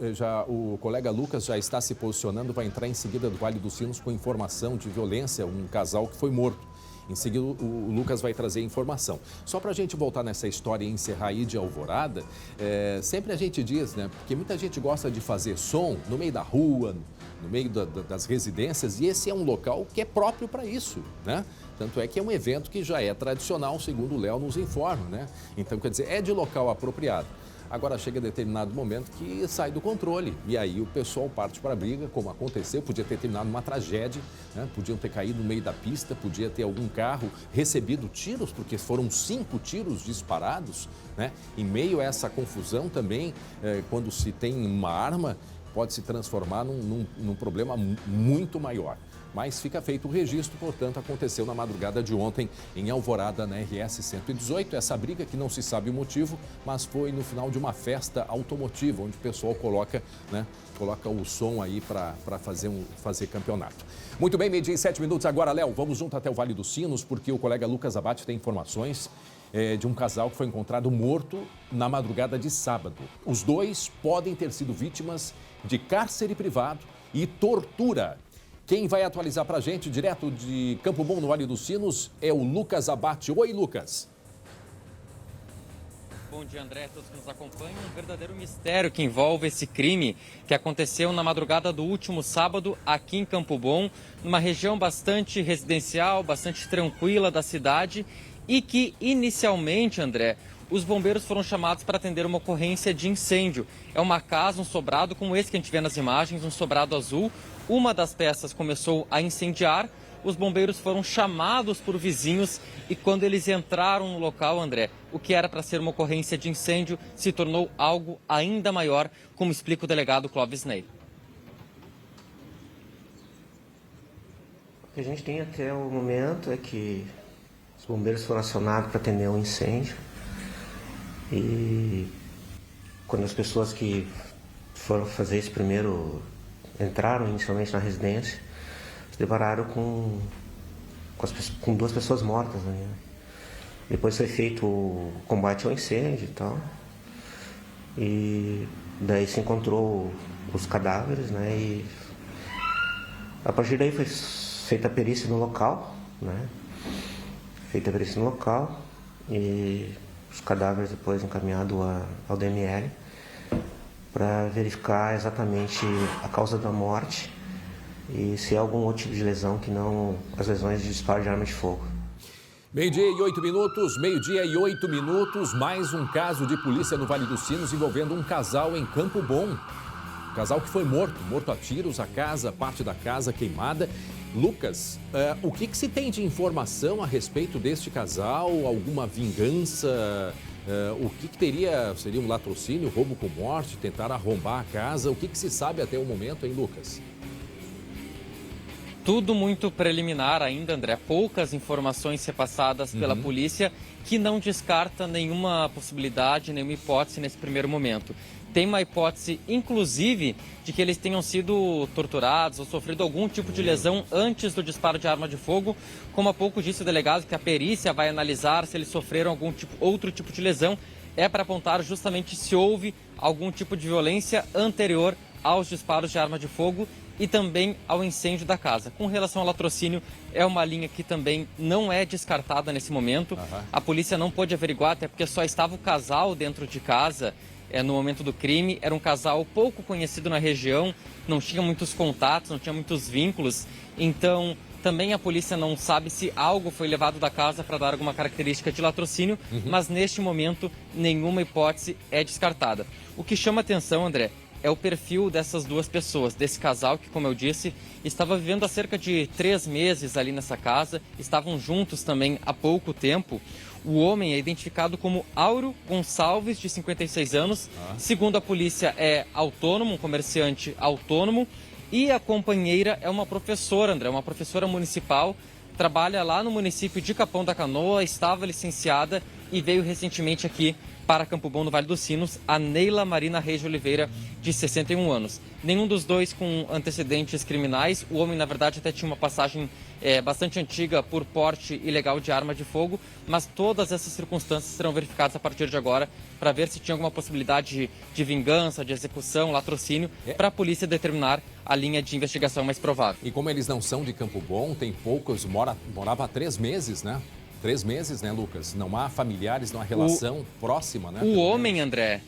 o colega Lucas já está se posicionando, vai entrar em seguida do Vale dos Sinos com informação de violência, um casal que foi morto. Em seguida, o Lucas vai trazer informação. Só para a gente voltar nessa história e encerrar aí de Alvorada, sempre a gente diz, né? Porque muita gente gosta de fazer som no meio da rua, no meio das residências, e esse é um local que é próprio para isso, né? Tanto é que é um evento que já é tradicional, segundo o Léo nos informa, né? Então, quer dizer, é de local apropriado. Agora chega determinado momento que sai do controle e aí o pessoal parte para a briga, como aconteceu, podia ter terminado uma tragédia, né? Podiam ter caído no meio da pista, podia ter algum carro recebido tiros, porque foram 5 tiros disparados, né? Em meio a essa confusão também, quando se tem uma arma, pode se transformar num problema muito maior. Mas fica feito o registro, portanto, aconteceu na madrugada de ontem em Alvorada, na RS 118. Essa briga que não se sabe o motivo, mas foi no final de uma festa automotiva, onde o pessoal coloca o som aí para fazer campeonato. Muito bem, 12:07 agora, Léo, vamos junto até o Vale dos Sinos, porque o colega Lucas Abate tem informações de um casal que foi encontrado morto na madrugada de sábado. Os dois podem ter sido vítimas de cárcere privado e tortura. Quem vai atualizar para a gente, direto de Campo Bom, no Vale dos Sinos, é o Lucas Abate. Oi, Lucas. Bom dia, André. Todos que nos acompanham. Um verdadeiro mistério que envolve esse crime que aconteceu na madrugada do último sábado aqui em Campo Bom, numa região bastante residencial, bastante tranquila da cidade e que inicialmente, André, os bombeiros foram chamados para atender uma ocorrência de incêndio. É uma casa, um sobrado como esse que a gente vê nas imagens, um sobrado azul. Uma das peças começou a incendiar. Os bombeiros foram chamados por vizinhos e quando eles entraram no local, André, o que era para ser uma ocorrência de incêndio se tornou algo ainda maior, como explica o delegado Clóvis Ney. O que a gente tem até o momento é que os bombeiros foram acionados para atender um incêndio e quando as pessoas que foram fazer esse primeiro entraram inicialmente na residência, depararam com 2 pessoas mortas, né? Depois foi feito o combate ao incêndio e tal. E daí se encontrou os cadáveres, né? E a partir daí foi feita a perícia no local, né? Feita a perícia no local e os cadáveres depois encaminhados ao DML para verificar exatamente a causa da morte e se há algum outro tipo de lesão que não as lesões de disparo de arma de fogo. Meio-dia e 8 minutos, mais um caso de polícia no Vale dos Sinos envolvendo um casal em Campo Bom. Um casal que foi morto a tiros, a casa, parte da casa queimada. Lucas, o que se tem de informação a respeito deste casal? Alguma vingança? O que teria? Seria um latrocínio, roubo com morte, tentar arrombar a casa? O que se sabe até o momento, hein, Lucas? Tudo muito preliminar ainda, André. Poucas informações repassadas pela polícia que não descarta nenhuma possibilidade, nenhuma hipótese nesse primeiro momento. Tem uma hipótese, inclusive, de que eles tenham sido torturados ou sofrido algum tipo de lesão antes do disparo de arma de fogo. Como há pouco disse o delegado, que a perícia vai analisar se eles sofreram outro tipo de lesão. É para apontar justamente se houve algum tipo de violência anterior aos disparos de arma de fogo e também ao incêndio da casa. Com relação ao latrocínio, é uma linha que também não é descartada nesse momento. A polícia não pôde averiguar, até porque só estava o casal dentro de casa no momento do crime. Era um casal pouco conhecido na região, não tinha muitos contatos, não tinha muitos vínculos. Então, também a polícia não sabe se algo foi levado da casa para dar alguma característica de latrocínio, mas neste momento nenhuma hipótese é descartada. O que chama atenção, André, é o perfil dessas duas pessoas, desse casal que, como eu disse, estava vivendo há cerca de 3 meses ali nessa casa, estavam juntos também há pouco tempo. O homem é identificado como Auro Gonçalves, de 56 anos. Segundo a polícia, é autônomo, um comerciante autônomo. E a companheira é uma professora, André, uma professora municipal, trabalha lá no município de Capão da Canoa, estava licenciada e veio recentemente aqui para Campo Bom, no Vale dos Sinos, a Neila Marina Reis de Oliveira, de 61 anos. Nenhum dos dois com antecedentes criminais. O homem, na verdade, até tinha uma passagem bastante antiga por porte ilegal de arma de fogo, mas todas essas circunstâncias serão verificadas a partir de agora para ver se tinha alguma possibilidade de vingança, de execução, latrocínio, para a polícia determinar a linha de investigação mais provável. E como eles não são de Campo Bom, tem poucos, morava há 3 meses, né? 3 meses, né, Lucas? Não há familiares, não há relação próxima, né? O homem, André,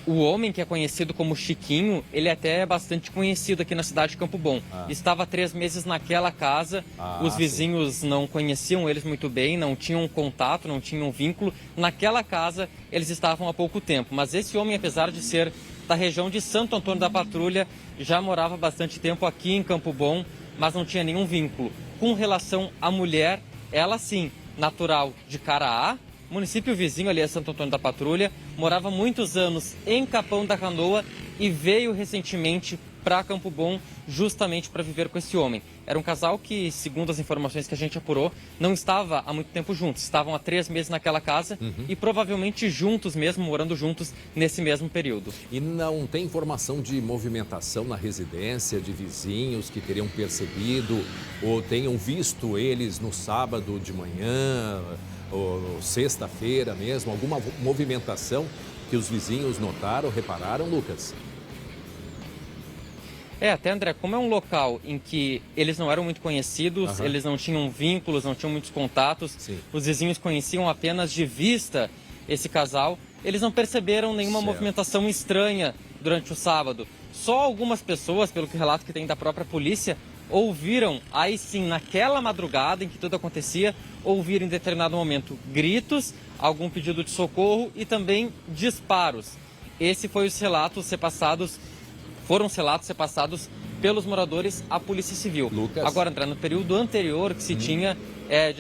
o homem que é conhecido como Chiquinho, ele até é bastante conhecido aqui na cidade de Campo Bom. Estava há 3 meses naquela casa, os vizinhos não conheciam eles muito bem, não tinham contato, não tinham vínculo. Naquela casa, eles estavam há pouco tempo. Mas esse homem, apesar de ser da região de Santo Antônio da Patrulha, já morava bastante tempo aqui em Campo Bom, mas não tinha nenhum vínculo. Com relação à mulher, ela sim, natural de Caraá, município vizinho ali é Santo Antônio da Patrulha, morava muitos anos em Capão da Canoa e veio recentemente para Campo Bom justamente para viver com esse homem. Era um casal que, segundo as informações que a gente apurou, não estava há muito tempo juntos. Estavam há 3 meses naquela casa e provavelmente juntos mesmo, morando juntos nesse mesmo período. E não tem informação de movimentação na residência, de vizinhos que teriam percebido ou tenham visto eles no sábado de manhã ou sexta-feira mesmo? Alguma movimentação que os vizinhos notaram, repararam, Lucas? Até, André, como é um local em que eles não eram muito conhecidos, eles não tinham vínculos, não tinham muitos contatos, os vizinhos conheciam apenas de vista esse casal, eles não perceberam nenhuma movimentação estranha durante o sábado. Só algumas pessoas, pelo que relato que tem da própria polícia, ouviram, aí sim, naquela madrugada em que tudo acontecia, ouviram em determinado momento gritos, algum pedido de socorro e também disparos. Esse foi os relatos repassados. Foram os relatos repassados pelos moradores à Polícia Civil. Lucas. Agora, André, no período anterior que se tinha,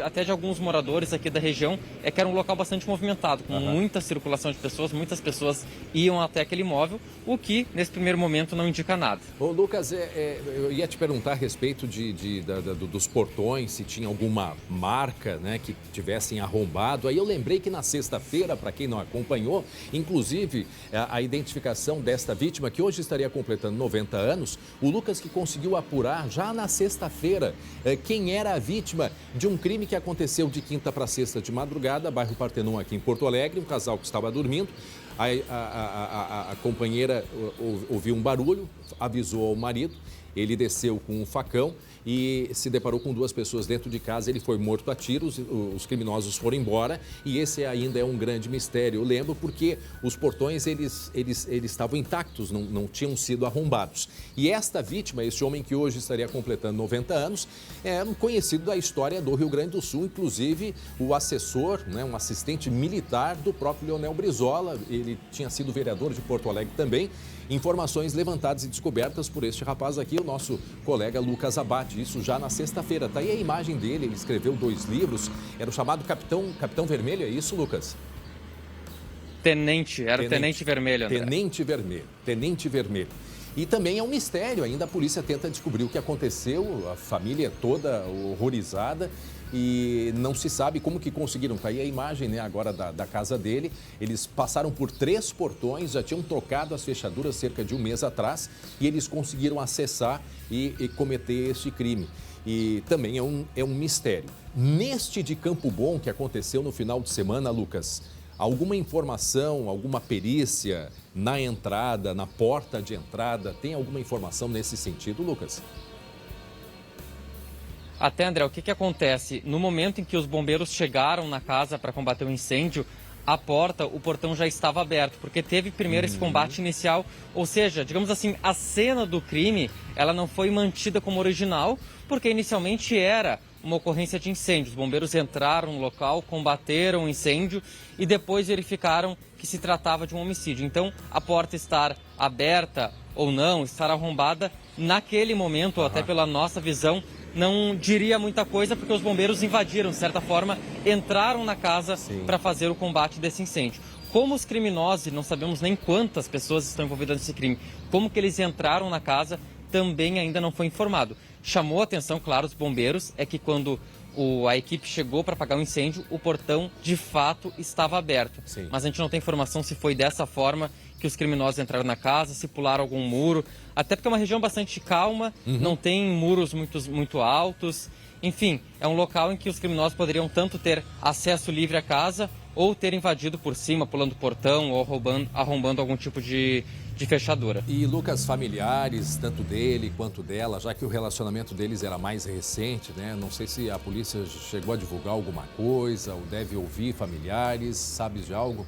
até de alguns moradores aqui da região, que era um local bastante movimentado, com muita circulação de pessoas, muitas pessoas iam até aquele imóvel, o que, nesse primeiro momento, não indica nada. Ô, Lucas, eu ia te perguntar a respeito dos portões, se tinha alguma marca, né, que tivessem arrombado. Aí eu lembrei que na sexta-feira, para quem não acompanhou, inclusive a identificação desta vítima, que hoje estaria completando 90 anos, o Lucas que conseguiu apurar já na sexta-feira quem era a vítima de um crime que aconteceu de quinta para sexta de madrugada, bairro Partenon, aqui em Porto Alegre. Um casal que estava dormindo, a companheira ouviu um barulho, avisou ao marido, ele desceu com um facão e se deparou com duas pessoas dentro de casa. Ele foi morto a tiros, os criminosos foram embora e esse ainda é um grande mistério. Eu lembro porque os portões eles estavam intactos, não tinham sido arrombados. E esta vítima, esse homem que hoje estaria completando 90 anos, é um conhecido da história do Rio Grande do Sul, inclusive o assessor, né, um assistente militar do próprio Leonel Brizola. Ele tinha sido vereador de Porto Alegre também. Informações levantadas e descobertas por este rapaz aqui, o nosso colega Lucas Abate, isso já na sexta-feira. Está aí a imagem dele, ele escreveu 2 livros, era o chamado Capitão Vermelho, é isso, Lucas? Tenente Vermelho, André. Tenente Vermelho. E também é um mistério, ainda a polícia tenta descobrir o que aconteceu, a família toda horrorizada e não se sabe como que conseguiram. Tá aí a imagem, né, agora da casa dele. Eles passaram por 3 portões, já tinham trocado as fechaduras cerca de um mês atrás e eles conseguiram acessar e cometer este crime. E também é um mistério. Neste de Campo Bom que aconteceu no final de semana, Lucas, alguma informação, alguma perícia na entrada, na porta de entrada? Tem alguma informação nesse sentido, Lucas? Até, André, o que acontece? No momento em que os bombeiros chegaram na casa para combater o incêndio, o portão já estava aberto, porque teve primeiro esse combate inicial, ou seja, digamos assim, a cena do crime, ela não foi mantida como original, porque inicialmente era uma ocorrência de incêndio. Os bombeiros entraram no local, combateram o incêndio e depois verificaram que se tratava de um homicídio. Então, a porta estar aberta ou não, estar arrombada, naquele momento, até pela nossa visão, não diria muita coisa, porque os bombeiros invadiram, de certa forma, entraram na casa para fazer o combate desse incêndio. Como os criminosos, não sabemos nem quantas pessoas estão envolvidas nesse crime, como que eles entraram na casa, também ainda não foi informado. Chamou a atenção, claro, os bombeiros, é que quando a equipe chegou para apagar o incêndio, o portão, de fato, estava aberto. Mas a gente não tem informação se foi dessa forma que os criminosos entraram na casa, se pularam algum muro, até porque é uma região bastante calma, não tem muros muito altos. Enfim, é um local em que os criminosos poderiam tanto ter acesso livre à casa ou ter invadido por cima, pulando o portão ou arrombando algum tipo de fechadura. E, Lucas, familiares, tanto dele quanto dela, já que o relacionamento deles era mais recente, né? Não sei se a polícia chegou a divulgar alguma coisa ou deve ouvir familiares, sabes de algo?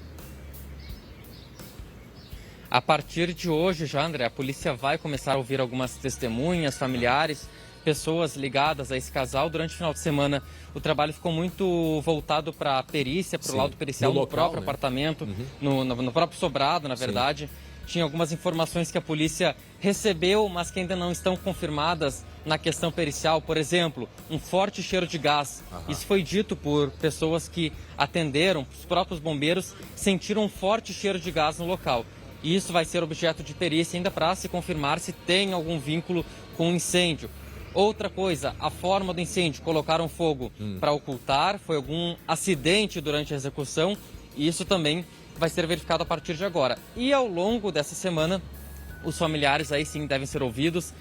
A partir de hoje já, André, a polícia vai começar a ouvir algumas testemunhas, familiares, pessoas ligadas a esse casal. Durante o final de semana, o trabalho ficou muito voltado para a perícia, para o laudo pericial no próprio apartamento, no próprio sobrado, na verdade. Tinha algumas informações que a polícia recebeu, mas que ainda não estão confirmadas na questão pericial. Por exemplo, um forte cheiro de gás. Isso foi dito por pessoas que atenderam, os próprios bombeiros sentiram um forte cheiro de gás no local. E isso vai ser objeto de perícia ainda para se confirmar se tem algum vínculo com o incêndio. Outra coisa, a forma do incêndio, colocaram fogo para ocultar, foi algum acidente durante a execução, e isso também vai ser verificado a partir de agora. E ao longo dessa semana, os familiares aí sim devem ser ouvidos,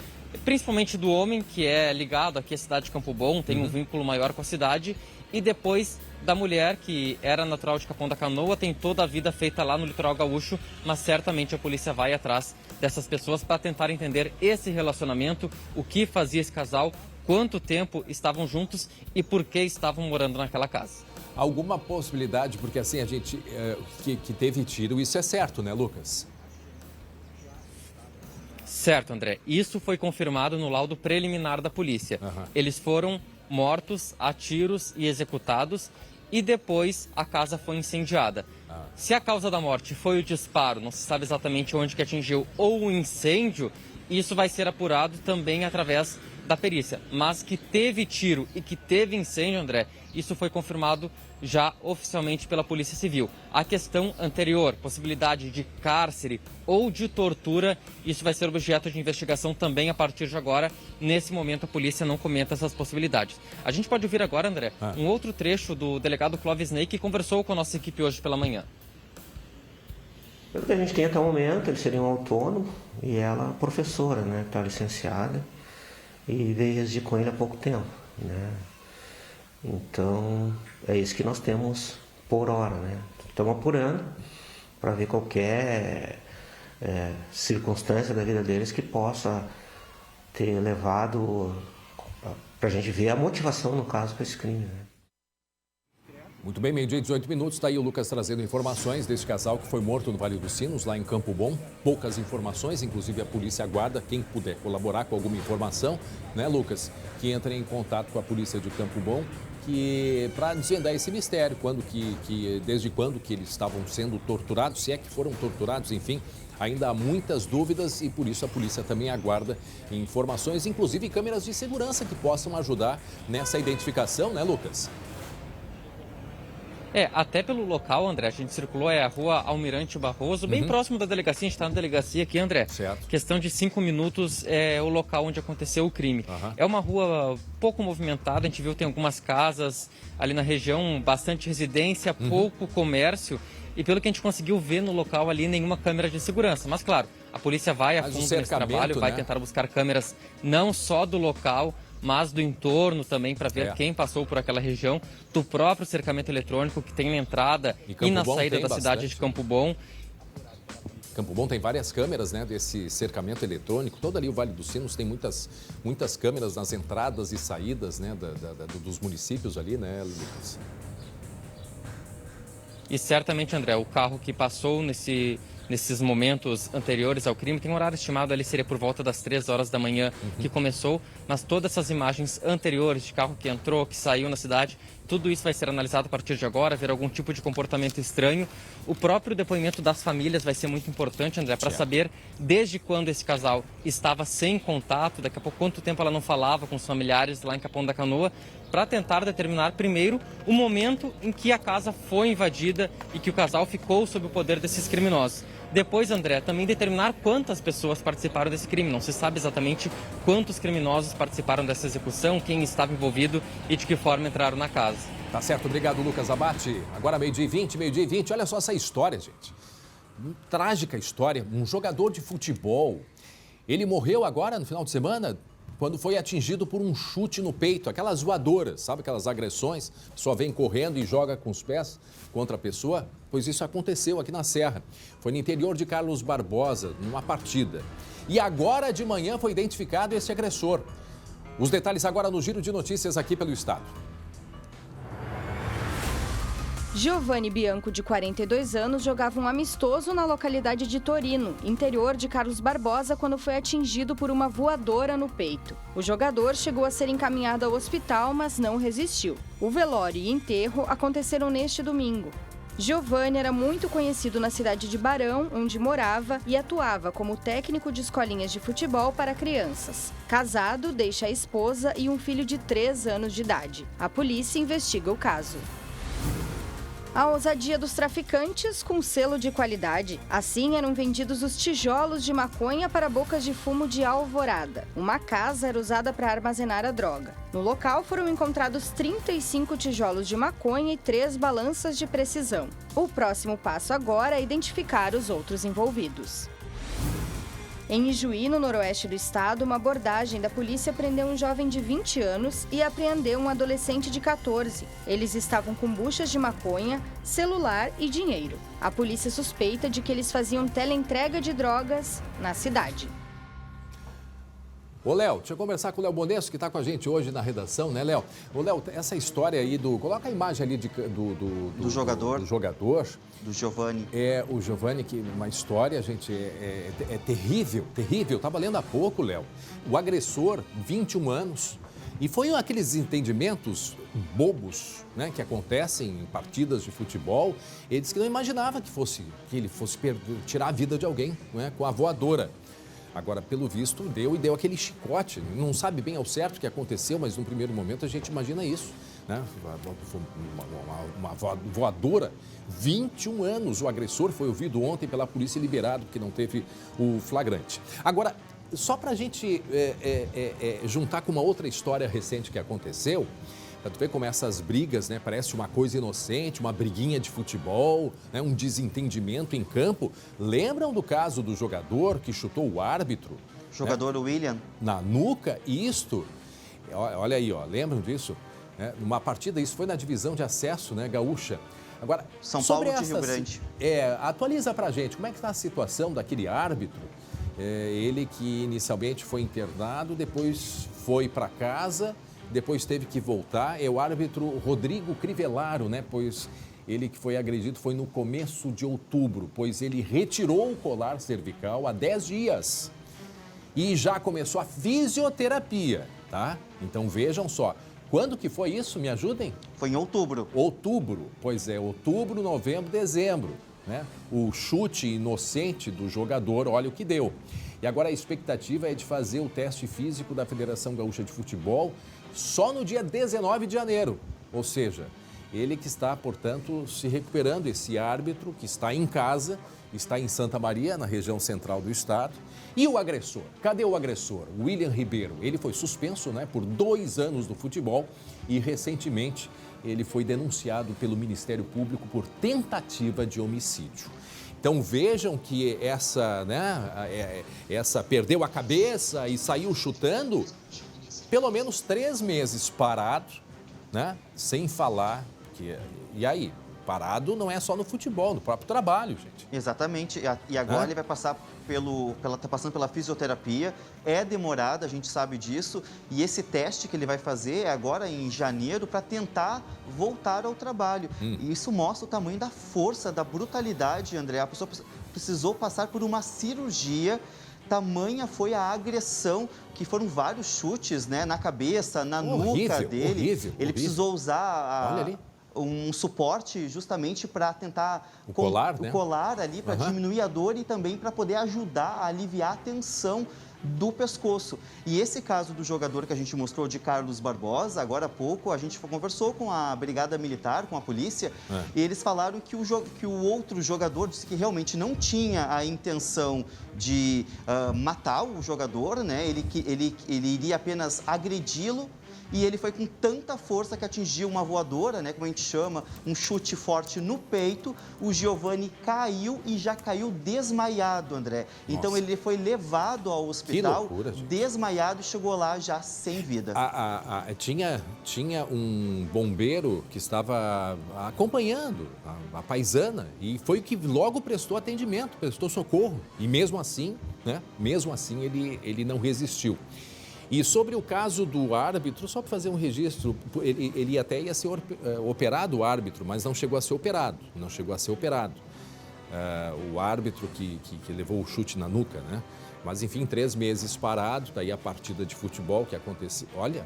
principalmente do homem, que é ligado aqui à cidade de Campo Bom, tem um vínculo maior com a cidade, e depois da mulher, que era natural de Capão da Canoa, tem toda a vida feita lá no litoral gaúcho, mas certamente a polícia vai atrás dessas pessoas para tentar entender esse relacionamento, o que fazia esse casal, quanto tempo estavam juntos e por que estavam morando naquela casa. Alguma possibilidade, porque assim a gente que teve tiro, isso é certo, né, Lucas? Certo, André. Isso foi confirmado no laudo preliminar da polícia. Eles foram mortos a tiros e executados e depois a casa foi incendiada. Se a causa da morte foi o disparo, não se sabe exatamente onde que atingiu, ou o incêndio, isso vai ser apurado também através da perícia. Mas que teve tiro e que teve incêndio, André, isso foi confirmado já oficialmente pela Polícia Civil. A questão anterior, possibilidade de cárcere ou de tortura, isso vai ser objeto de investigação também a partir de agora. Nesse momento, a polícia não comenta essas possibilidades. A gente pode ouvir agora, André, um outro trecho do delegado Clóvis Ney, que conversou com a nossa equipe hoje pela manhã. Pelo que a gente tem até o momento, ele seria um autônomo e ela professora, né? Está licenciada e veio residir com ele há pouco tempo, né? Então, é isso que nós temos por hora, né? Estamos apurando para ver qualquer circunstância da vida deles que possa ter levado para a gente ver a motivação, no caso, para esse crime, né? Muito bem, meio-dia e 18 minutos, está aí o Lucas trazendo informações desse casal que foi morto no Vale dos Sinos, lá em Campo Bom. Poucas informações, inclusive a polícia aguarda quem puder colaborar com alguma informação, né, Lucas? Que entre em contato com a polícia de Campo Bom, para desvendar esse mistério, desde quando que eles estavam sendo torturados, se é que foram torturados, enfim. Ainda há muitas dúvidas e por isso a polícia também aguarda informações, inclusive câmeras de segurança que possam ajudar nessa identificação, né, Lucas? Até pelo local, André, a gente circulou, a rua Almirante Barroso, bem próximo da delegacia, a gente está na delegacia aqui, André. Certo. Questão de 5 minutos é o local onde aconteceu o crime. É uma rua pouco movimentada, a gente viu tem algumas casas ali na região, bastante residência, pouco comércio. E pelo que a gente conseguiu ver no local ali, nenhuma câmera de segurança. Mas claro, a polícia vai a fundo nesse trabalho, vai tentar buscar câmeras não só do local, mas do entorno também, para ver quem passou por aquela região, do próprio cercamento eletrônico que tem na entrada e na saída da cidade de Campo Bom. Campo Bom tem várias câmeras, né, desse cercamento eletrônico. Todo ali o Vale dos Sinos tem muitas câmeras nas entradas e saídas, né, dos municípios ali, né, Lucas? E certamente, André, o carro que passou nesses momentos anteriores ao crime, tem um horário estimado ali, seria por volta das 3 horas da manhã que começou, mas todas essas imagens anteriores de carro que entrou, que saiu na cidade, tudo isso vai ser analisado a partir de agora, ver algum tipo de comportamento estranho. O próprio depoimento das famílias vai ser muito importante, André, para saber desde quando esse casal estava sem contato, daqui a pouco quanto tempo ela não falava com os familiares lá em Capão da Canoa, para tentar determinar primeiro o momento em que a casa foi invadida e que o casal ficou sob o poder desses criminosos. Depois, André, também determinar quantas pessoas participaram desse crime. Não se sabe exatamente quantos criminosos participaram dessa execução, quem estava envolvido e de que forma entraram na casa. Tá certo, obrigado, Lucas Abate. Agora meio-dia e 20, olha só essa história, gente. Uma trágica história, um jogador de futebol. Ele morreu agora, no final de semana, quando foi atingido por um chute no peito, aquelas voadoras, sabe aquelas agressões? Só vem correndo e joga com os pés contra a pessoa? Pois isso aconteceu aqui na Serra. Foi no interior de Carlos Barbosa, numa partida. E agora de manhã foi identificado esse agressor. Os detalhes agora no Giro de Notícias aqui pelo Estado. Giovanni Bianco, de 42 anos, jogava um amistoso na localidade de Torino, interior de Carlos Barbosa, quando foi atingido por uma voadora no peito. O jogador chegou a ser encaminhado ao hospital, mas não resistiu. O velório e enterro aconteceram neste domingo. Giovanni era muito conhecido na cidade de Barão, onde morava, e atuava como técnico de escolinhas de futebol para crianças. Casado, deixa a esposa e um filho de 3 anos de idade. A polícia investiga o caso. A ousadia dos traficantes com selo de qualidade. Assim eram vendidos os tijolos de maconha para bocas de fumo de Alvorada. Uma casa era usada para armazenar a droga. No local foram encontrados 35 tijolos de maconha e 3 balanças de precisão. O próximo passo agora é identificar os outros envolvidos. Em Ijuí, no noroeste do estado, uma abordagem da polícia prendeu um jovem de 20 anos e apreendeu um adolescente de 14. Eles estavam com buchas de maconha, celular e dinheiro. A polícia suspeita de que eles faziam teleentrega de drogas na cidade. Ô, Léo, deixa eu conversar com o Léo Bonesco, que está com a gente hoje na redação, né, Léo? Ô, Léo, essa história aí do... Coloca a imagem ali do jogador. Do jogador. Do Giovani. O Giovani, que uma história, gente, é terrível, terrível. Estava lendo há pouco, Léo. O agressor, 21 anos. E foi aqueles entendimentos bobos, né, que acontecem em partidas de futebol. Ele disse que não imaginava que ele fosse tirar a vida de alguém, né, com a voadora. Agora, pelo visto, deu aquele chicote. Não sabe bem ao certo o que aconteceu, mas num primeiro momento a gente imagina isso, né? Uma voadora, 21 anos. O agressor foi ouvido ontem pela polícia e liberado, porque não teve o flagrante. Agora, só para a gente juntar com uma outra história recente que aconteceu, para tu ver como essas brigas, né, parece uma coisa inocente, uma briguinha de futebol, né, um desentendimento em campo. Lembram do caso do jogador que chutou o árbitro? Jogador William. Na nuca, isto. Olha aí, ó, lembram disso? Numa partida, isso foi na divisão de acesso, né, gaúcha. Agora, São Paulo de Rio Grande. Atualiza pra gente, como é que está a situação daquele árbitro? Ele que inicialmente foi internado, depois foi para casa, depois teve que voltar. É o árbitro Rodrigo Crivellaro, né? Pois ele que foi agredido foi no começo de outubro, pois ele retirou o colar cervical há 10 dias. E já começou a fisioterapia, tá? Então vejam só. Quando que foi isso? Me ajudem? Foi em outubro. Outubro, pois é, outubro, novembro, dezembro, né? O chute inocente do jogador, olha o que deu. E agora a expectativa é de fazer o teste físico da Federação Gaúcha de Futebol só no dia 19 de janeiro. Ou seja, ele que está, portanto, se recuperando, esse árbitro que está em casa, está em Santa Maria, na região central do estado. E o agressor? Cadê o agressor? William Ribeiro. Ele foi suspenso, né, por 2 anos do futebol e recentemente ele foi denunciado pelo Ministério Público por tentativa de homicídio. Então vejam que essa perdeu a cabeça e saiu chutando pelo menos 3 meses parado, né? Sem falar que... E aí? Parado não é só no futebol, no próprio trabalho, gente. Exatamente. E agora ele vai passar tá passando pela fisioterapia. É demorada, a gente sabe disso. E esse teste que ele vai fazer é agora em janeiro para tentar voltar ao trabalho. E isso mostra o tamanho da força, da brutalidade, André. A pessoa precisou passar por uma cirurgia. Tamanha foi a agressão, que foram vários chutes, né, na cabeça, na nuca dele. Ele precisou usar um suporte justamente para tentar... O colar, né? O colar ali, para diminuir a dor e também para poder ajudar a aliviar a tensão do pescoço. E esse caso do jogador que a gente mostrou de Carlos Barbosa, agora há pouco, a gente conversou com a Brigada Militar, com a polícia, e eles falaram que o outro jogador disse que realmente não tinha a intenção de matar o jogador, né? Ele iria apenas agredi-lo. E ele foi com tanta força que atingiu uma voadora, né, como a gente chama, um chute forte no peito. O Giovani caiu e já caiu desmaiado, André. Então ele foi levado ao hospital, desmaiado, e chegou lá já sem vida. Tinha um bombeiro que estava acompanhando a paisana e foi o que logo prestou atendimento, prestou socorro. E mesmo assim, né, ele não resistiu. E sobre o caso do árbitro, só para fazer um registro, ele até ia ser operado, o árbitro, mas não chegou a ser operado. O árbitro que levou o chute na nuca, né? Mas, enfim, 3 meses parado, daí a partida de futebol que aconteceu. Olha,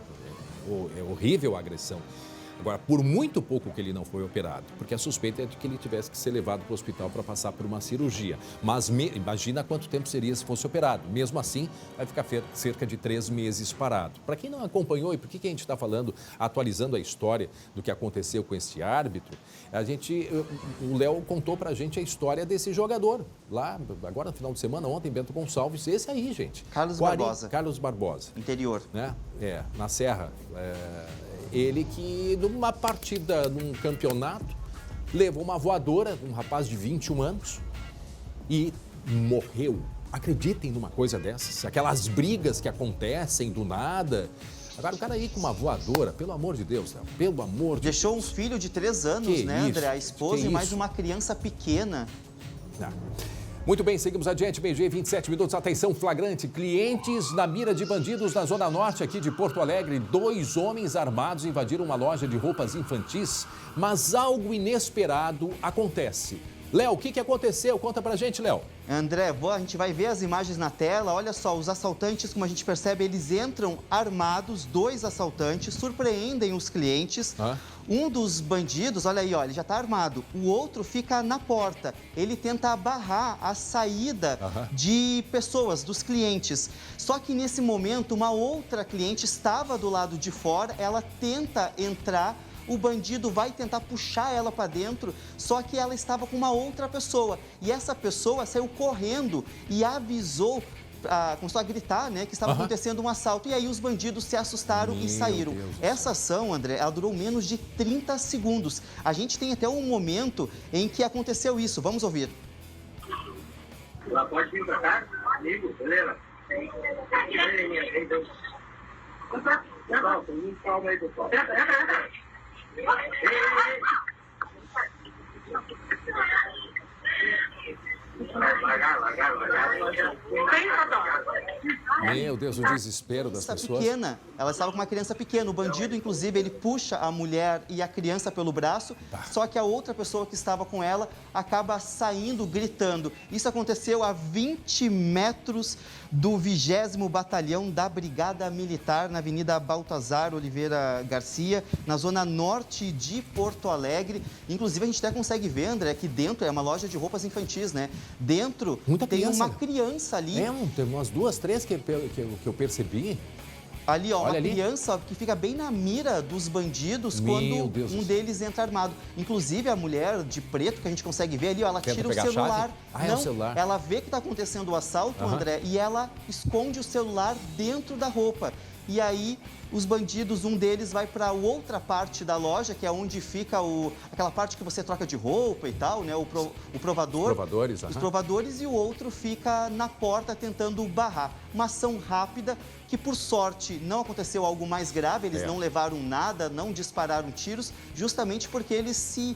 é horrível a agressão. Agora, por muito pouco que ele não foi operado, porque a suspeita é de que ele tivesse que ser levado para o hospital para passar por uma cirurgia. Mas imagina quanto tempo seria se fosse operado. Mesmo assim, vai ficar cerca de 3 meses parado. Para quem não acompanhou, e por que a gente está falando, atualizando a história do que aconteceu com esse árbitro, o Léo contou para a gente a história desse jogador. Lá, agora no final de semana, ontem, Bento Gonçalves, esse aí, gente. Carlos Barbosa. Carlos Barbosa. Interior. Né? Na Serra. Ele que, numa partida, num campeonato, levou uma voadora, um rapaz de 21 anos, e morreu acreditem numa coisa dessas, aquelas brigas que acontecem do nada. Agora, o cara aí com uma voadora, pelo amor de Deus, Léo, pelo amor de Deixou Deus. um filho de 3 anos, Que né, isso? André? A esposa Que e mais isso? uma criança pequena. Não. Muito bem, seguimos adiante, meio-dia e 27 minutos. Atenção, flagrante. Clientes na mira de bandidos na Zona Norte aqui de Porto Alegre. 2 homens armados invadiram uma loja de roupas infantis, mas algo inesperado acontece. Léo, o que aconteceu? Conta pra gente, Léo. André, a gente vai ver as imagens na tela. Olha só, os assaltantes, como a gente percebe, eles entram armados, 2 assaltantes, surpreendem os clientes. Um dos bandidos, olha aí, ó, ele já está armado. O outro fica na porta. Ele tenta barrar a saída de pessoas, dos clientes. Só que nesse momento, uma outra cliente estava do lado de fora. Ela tenta entrar. O bandido vai tentar puxar ela para dentro, só que ela estava com uma outra pessoa. E essa pessoa saiu correndo e avisou, começou a gritar, né, que estava acontecendo um assalto. E aí os bandidos se assustaram e saíram. Essa ação, André, ela durou menos de 30 segundos. A gente tem até um momento em que aconteceu isso. Vamos ouvir. Ela pode vir para cá, amigo, beleza? Pessoal, calma aí, pessoal. Meu Deus, o desespero das pessoas. Pequena, ela estava com uma criança pequena. O bandido, inclusive, ele puxa a mulher e a criança pelo braço, só que a outra pessoa que estava com ela acaba saindo, gritando. Isso aconteceu a 20 metros do 20º Batalhão da Brigada Militar, na Avenida Baltazar Oliveira Garcia, na zona norte de Porto Alegre. Inclusive, a gente até consegue ver, André, que dentro é uma loja de roupas infantis, né? Dentro tem uma criança ali. Tem umas 2, 3 que eu percebi. Ali, ó, Olha uma ali. criança que fica bem na mira dos bandidos quando um deles entra armado. Inclusive, a mulher de preto, que a gente consegue ver ali, ó, ela Tenta tira o pegar a chave? celular. Ah, é o celular. Ela vê que está acontecendo o assalto, André, e ela esconde o celular dentro da roupa. E aí, os bandidos, um deles vai para outra parte da loja, que é onde fica aquela parte que você troca de roupa e tal, né? O provador. Os provadores, e o outro fica na porta tentando barrar. Uma ação rápida que, por sorte, não aconteceu algo mais grave. Eles não levaram nada, não dispararam tiros, justamente porque eles se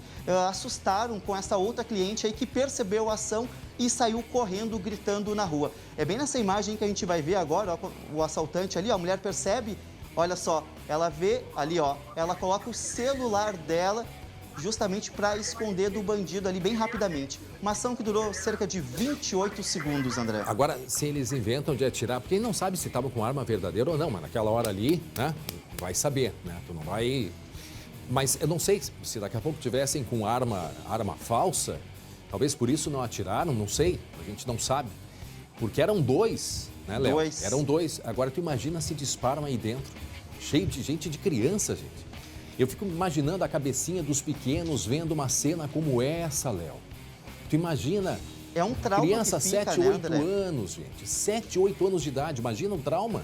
assustaram com essa outra cliente aí que percebeu a ação e saiu correndo, gritando na rua. É bem nessa imagem que a gente vai ver agora, ó, o assaltante ali, ó, a mulher percebe, olha só, ela vê ali, ó, ela coloca o celular dela justamente para esconder do bandido ali bem rapidamente. Uma ação que durou cerca de 28 segundos, André. Agora, se eles inventam de atirar, porque não sabe se estava com arma verdadeira ou não, mas naquela hora ali, né, vai saber, né, tu não vai... Mas eu não sei se daqui a pouco tivessem com arma falsa, talvez por isso não atiraram, não sei, a gente não sabe. Porque eram 2, né, Léo? Eram 2. Agora tu imagina se disparam aí dentro, cheio de gente, de criança, gente. Eu fico imaginando a cabecinha dos pequenos vendo uma cena como essa, Léo. Tu imagina... É um trauma criança, que fica, 7, 8 né, anos, gente. 7, 8 anos de idade, imagina o trauma.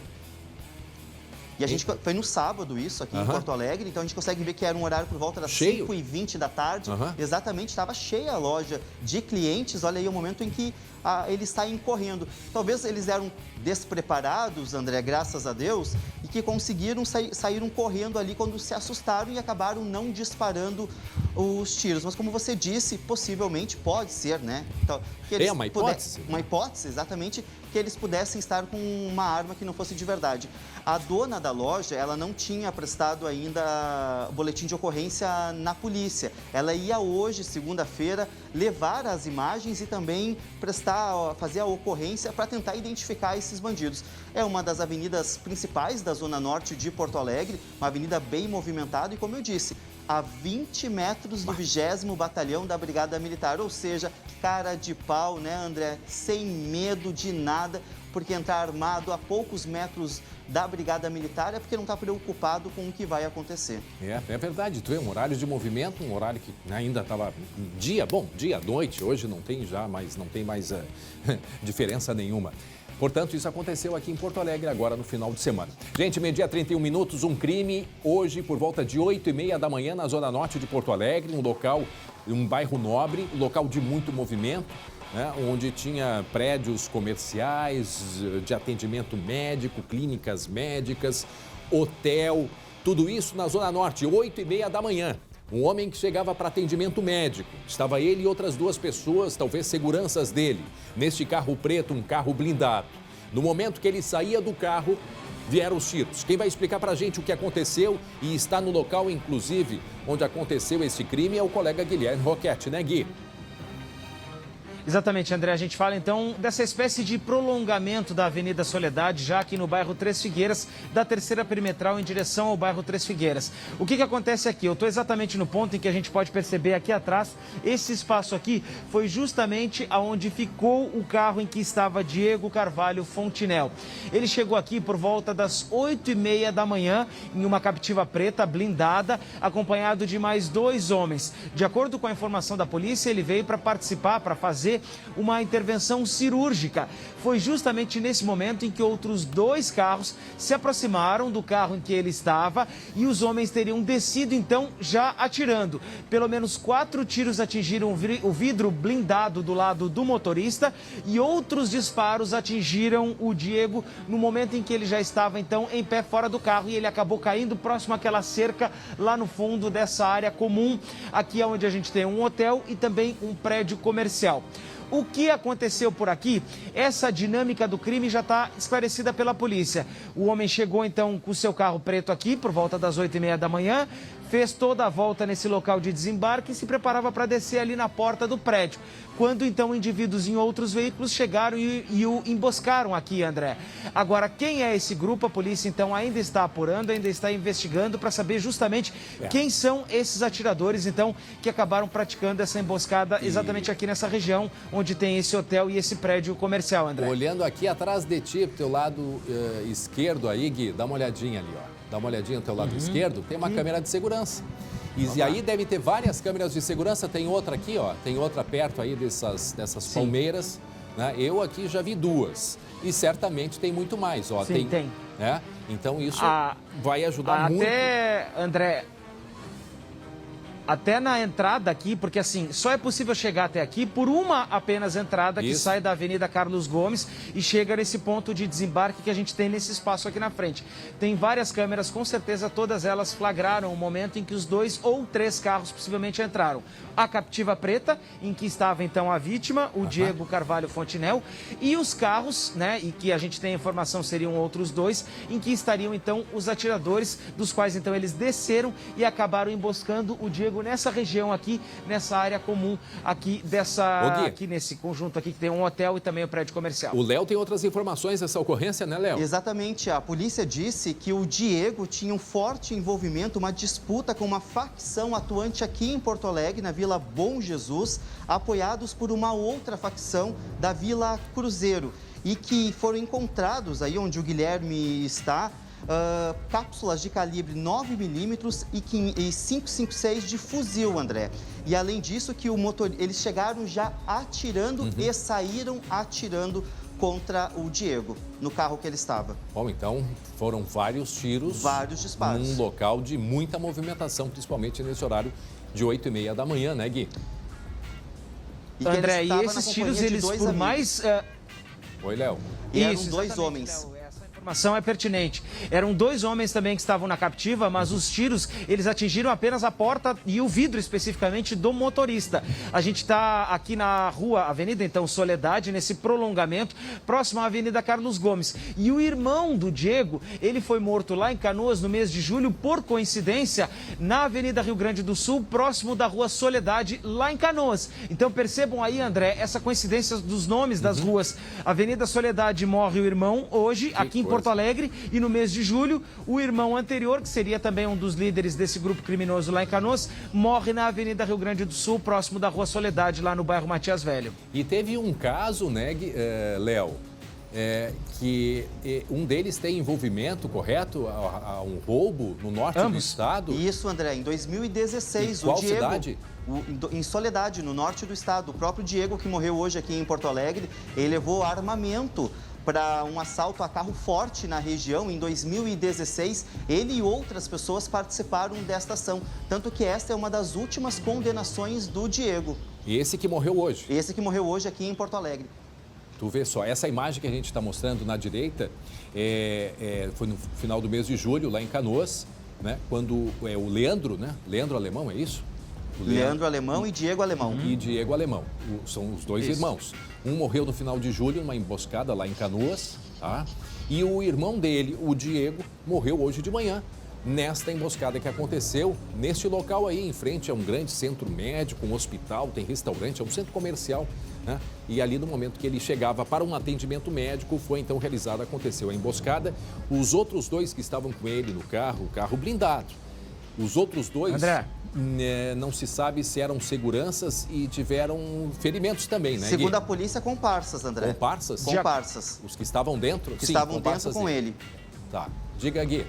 E a gente foi no sábado isso aqui em Porto Alegre, então a gente consegue ver que era um horário por volta das 5h20 da tarde. Exatamente, estava cheia a loja de clientes. Olha aí o momento em que eles saem correndo. Talvez eles eram despreparados, André, graças a Deus, e que conseguiram saíram correndo ali quando se assustaram e acabaram não disparando os tiros. Mas como você disse, possivelmente pode ser, né? Então, que eles uma hipótese. Uma hipótese, exatamente, que eles pudessem estar com uma arma que não fosse de verdade. A dona da loja, ela não tinha prestado ainda boletim de ocorrência na polícia. Ela ia hoje, segunda-feira, levar as imagens e também fazer a ocorrência para tentar identificar esses bandidos. É uma das avenidas principais da Zona Norte de Porto Alegre, uma avenida bem movimentada e, como eu disse, a 20 metros do 20º Batalhão da Brigada Militar, ou seja, cara de pau, né, André? Sem medo de nada, porque entrar armado a poucos metros da Brigada Militar é porque não está preocupado com o que vai acontecer. É verdade, tu vê, um horário de movimento, um horário que ainda estava dia, noite, hoje não tem mais diferença nenhuma. Portanto, isso aconteceu aqui em Porto Alegre agora no final de semana. Gente, meio-dia 31 minutos, um crime hoje por volta de 8h30 da manhã na Zona Norte de Porto Alegre, um bairro nobre, um local de muito movimento. né, onde tinha prédios comerciais, de atendimento médico, clínicas médicas, hotel, tudo isso na Zona Norte, 8h30 da manhã. Um homem que chegava para atendimento médico. Estava ele e outras 2 pessoas, talvez seguranças dele, neste carro preto, um carro blindado. No momento que ele saía do carro, vieram os tiros. Quem vai explicar para a gente o que aconteceu e está no local, inclusive, onde aconteceu esse crime é o colega Guilherme Roquette, né, Gui? Exatamente, André. A gente fala então dessa espécie de prolongamento da Avenida Soledade, já aqui no bairro Três Figueiras, da terceira perimetral em direção ao bairro Três Figueiras. O que acontece aqui? Eu estou exatamente no ponto em que a gente pode perceber aqui atrás, esse espaço aqui foi justamente aonde ficou o carro em que estava Diego Carvalho Fontinel. Ele chegou aqui por volta das 8h30 da manhã, em uma Captiva preta blindada, acompanhado de mais 2 homens. De acordo com a informação da polícia, ele veio para participar, para fazer uma intervenção cirúrgica. Foi justamente nesse momento em que outros 2 carros se aproximaram do carro em que ele estava e os homens teriam descido então já atirando. Pelo menos 4 tiros atingiram o vidro blindado do lado do motorista e outros disparos atingiram o Diego no momento em que ele já estava então em pé fora do carro e ele acabou caindo próximo àquela cerca lá no fundo dessa área comum, aqui é onde a gente tem um hotel e também um prédio comercial. O que aconteceu por aqui? Essa dinâmica do crime já está esclarecida pela polícia. O homem chegou então com o seu carro preto aqui por volta das 8h30 da manhã, fez toda a volta nesse local de desembarque e se preparava para descer ali na porta do prédio. Quando então indivíduos em outros veículos chegaram e o emboscaram aqui, André. Agora, quem é esse grupo? A polícia então ainda está apurando, ainda está investigando para saber justamente quem são esses atiradores então que acabaram praticando essa emboscada exatamente aqui nessa região onde tem esse hotel e esse prédio comercial, André. Olhando aqui atrás de ti, pro teu lado esquerdo aí, Gui, dá uma olhadinha ali, ó. Dá uma olhadinha no teu lado esquerdo, tem uma câmera de segurança. E aí deve ter várias câmeras de segurança, tem outra aqui, ó, tem outra perto aí dessas palmeiras, né? Eu aqui já vi 2 e certamente tem muito mais, ó. Sim, tem. Né? Então isso vai ajudar muito. Até, André, até na entrada aqui, porque assim, só é possível chegar até aqui por uma apenas entrada que sai da Avenida Carlos Gomes e chega nesse ponto de desembarque que a gente tem nesse espaço aqui na frente. Tem várias câmeras, com certeza todas elas flagraram o momento em que os 2 ou 3 carros possivelmente entraram. A Captiva preta, em que estava então a vítima, o Diego Carvalho Fontinel, e os carros, né, e que a gente tem a informação seriam outros 2, em que estariam então os atiradores, dos quais então eles desceram e acabaram emboscando o Diego nessa região aqui, nessa área comum aqui aqui nesse conjunto aqui que tem um hotel e também um prédio comercial. O Léo tem outras informações dessa ocorrência, né, Léo? Exatamente. A polícia disse que o Diego tinha um forte envolvimento, uma disputa com uma facção atuante aqui em Porto Alegre, na Vila Bom Jesus, apoiados por uma outra facção da Vila Cruzeiro, e que foram encontrados aí onde o Guilherme está, cápsulas de calibre 9mm e 5,56 de fuzil, André. E além disso, que eles chegaram já atirando e saíram atirando contra o Diego, no carro que ele estava. Bom, então foram vários tiros. Vários disparos. Num local de muita movimentação, principalmente nesse horário de 8h30 da manhã, né, Gui? André, e esses tiros, eles por mais... Oi, Léo. E eram 2 homens. A informação é pertinente. Eram 2 homens também que estavam na Captiva, mas os tiros, eles atingiram apenas a porta e o vidro especificamente do motorista. A gente está aqui na rua, Avenida, então, Soledade, nesse prolongamento, próximo à Avenida Carlos Gomes. E o irmão do Diego, ele foi morto lá em Canoas no mês de julho, por coincidência, na Avenida Rio Grande do Sul, próximo da Rua Soledade, lá em Canoas. Então, percebam aí, André, essa coincidência dos nomes das ruas. Avenida Soledade morre o irmão hoje, aqui em Porto Alegre, e no mês de julho, o irmão anterior, que seria também um dos líderes desse grupo criminoso lá em Canoas, morre na Avenida Rio Grande do Sul, próximo da Rua Soledade, lá no bairro Matias Velho. E teve um caso, né, Léo, que um deles tem envolvimento, correto, a um roubo no norte do estado? Isso, André, em 2016, qual o Diego... cidade? Em Soledade, no norte do estado. O próprio Diego, que morreu hoje aqui em Porto Alegre, ele levou armamento para um assalto a carro forte na região. Em 2016, ele e outras pessoas participaram desta ação. Tanto que esta é uma das últimas condenações do Diego. E esse que morreu hoje? Esse que morreu hoje aqui em Porto Alegre. Tu vê só, essa imagem que a gente está mostrando na direita foi no final do mês de julho, lá em Canoas, né? Quando o Leandro, né? Leandro Alemão, é isso? Leandro Alemão e Diego Alemão. E Diego Alemão, são os dois irmãos. Um morreu no final de julho, numa emboscada lá em Canoas, tá? E o irmão dele, o Diego, morreu hoje de manhã, nesta emboscada que aconteceu neste local aí, em frente a um grande centro médico, um hospital, tem restaurante, é um centro comercial, né? E ali no momento que ele chegava para um atendimento médico, foi então aconteceu a emboscada. Os outros dois que estavam com ele no carro, o carro blindado. Os outros dois, André, não se sabe se eram seguranças e tiveram ferimentos também, né? Segundo a polícia, comparsas, André. Comparsas? Comparsas. Os que estavam dentro? Que estavam dentro com ele. Tá. Diga, Gui.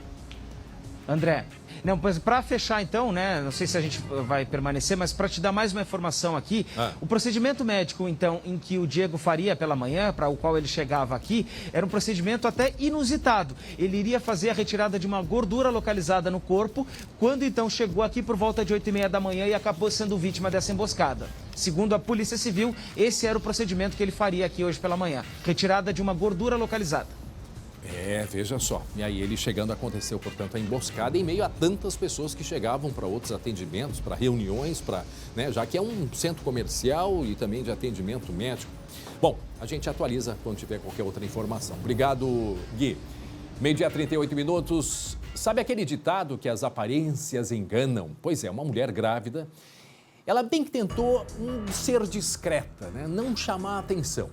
André, não, pois para fechar então, né, não sei se a gente vai permanecer, mas para te dar mais uma informação aqui, o procedimento médico então em que o Diego faria pela manhã, para o qual ele chegava aqui, era um procedimento até inusitado. Ele iria fazer a retirada de uma gordura localizada no corpo, quando então chegou aqui por volta de 8h30 da manhã e acabou sendo vítima dessa emboscada. Segundo a Polícia Civil, esse era o procedimento que ele faria aqui hoje pela manhã, retirada de uma gordura localizada. Veja só. E aí ele chegando, aconteceu, portanto, a emboscada em meio a tantas pessoas que chegavam para outros atendimentos, para reuniões, né, já que é um centro comercial e também de atendimento médico. Bom, a gente atualiza quando tiver qualquer outra informação. Obrigado, Gui. 12h, 38 minutos. Sabe aquele ditado que as aparências enganam? Pois é, uma mulher grávida, ela bem que tentou ser discreta, né, não chamar a atenção.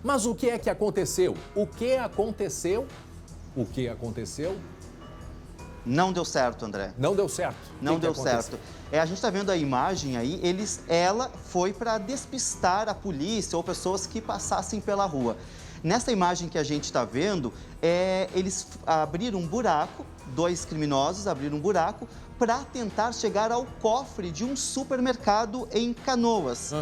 Mas o que é que aconteceu? O que aconteceu? Não deu certo, André. Não deu certo? Não deu certo. A gente está vendo a imagem aí, ela foi para despistar a polícia ou pessoas que passassem pela rua. Nessa imagem que a gente está vendo, eles abriram um buraco, 2 criminosos abriram um buraco para tentar chegar ao cofre de um supermercado em Canoas.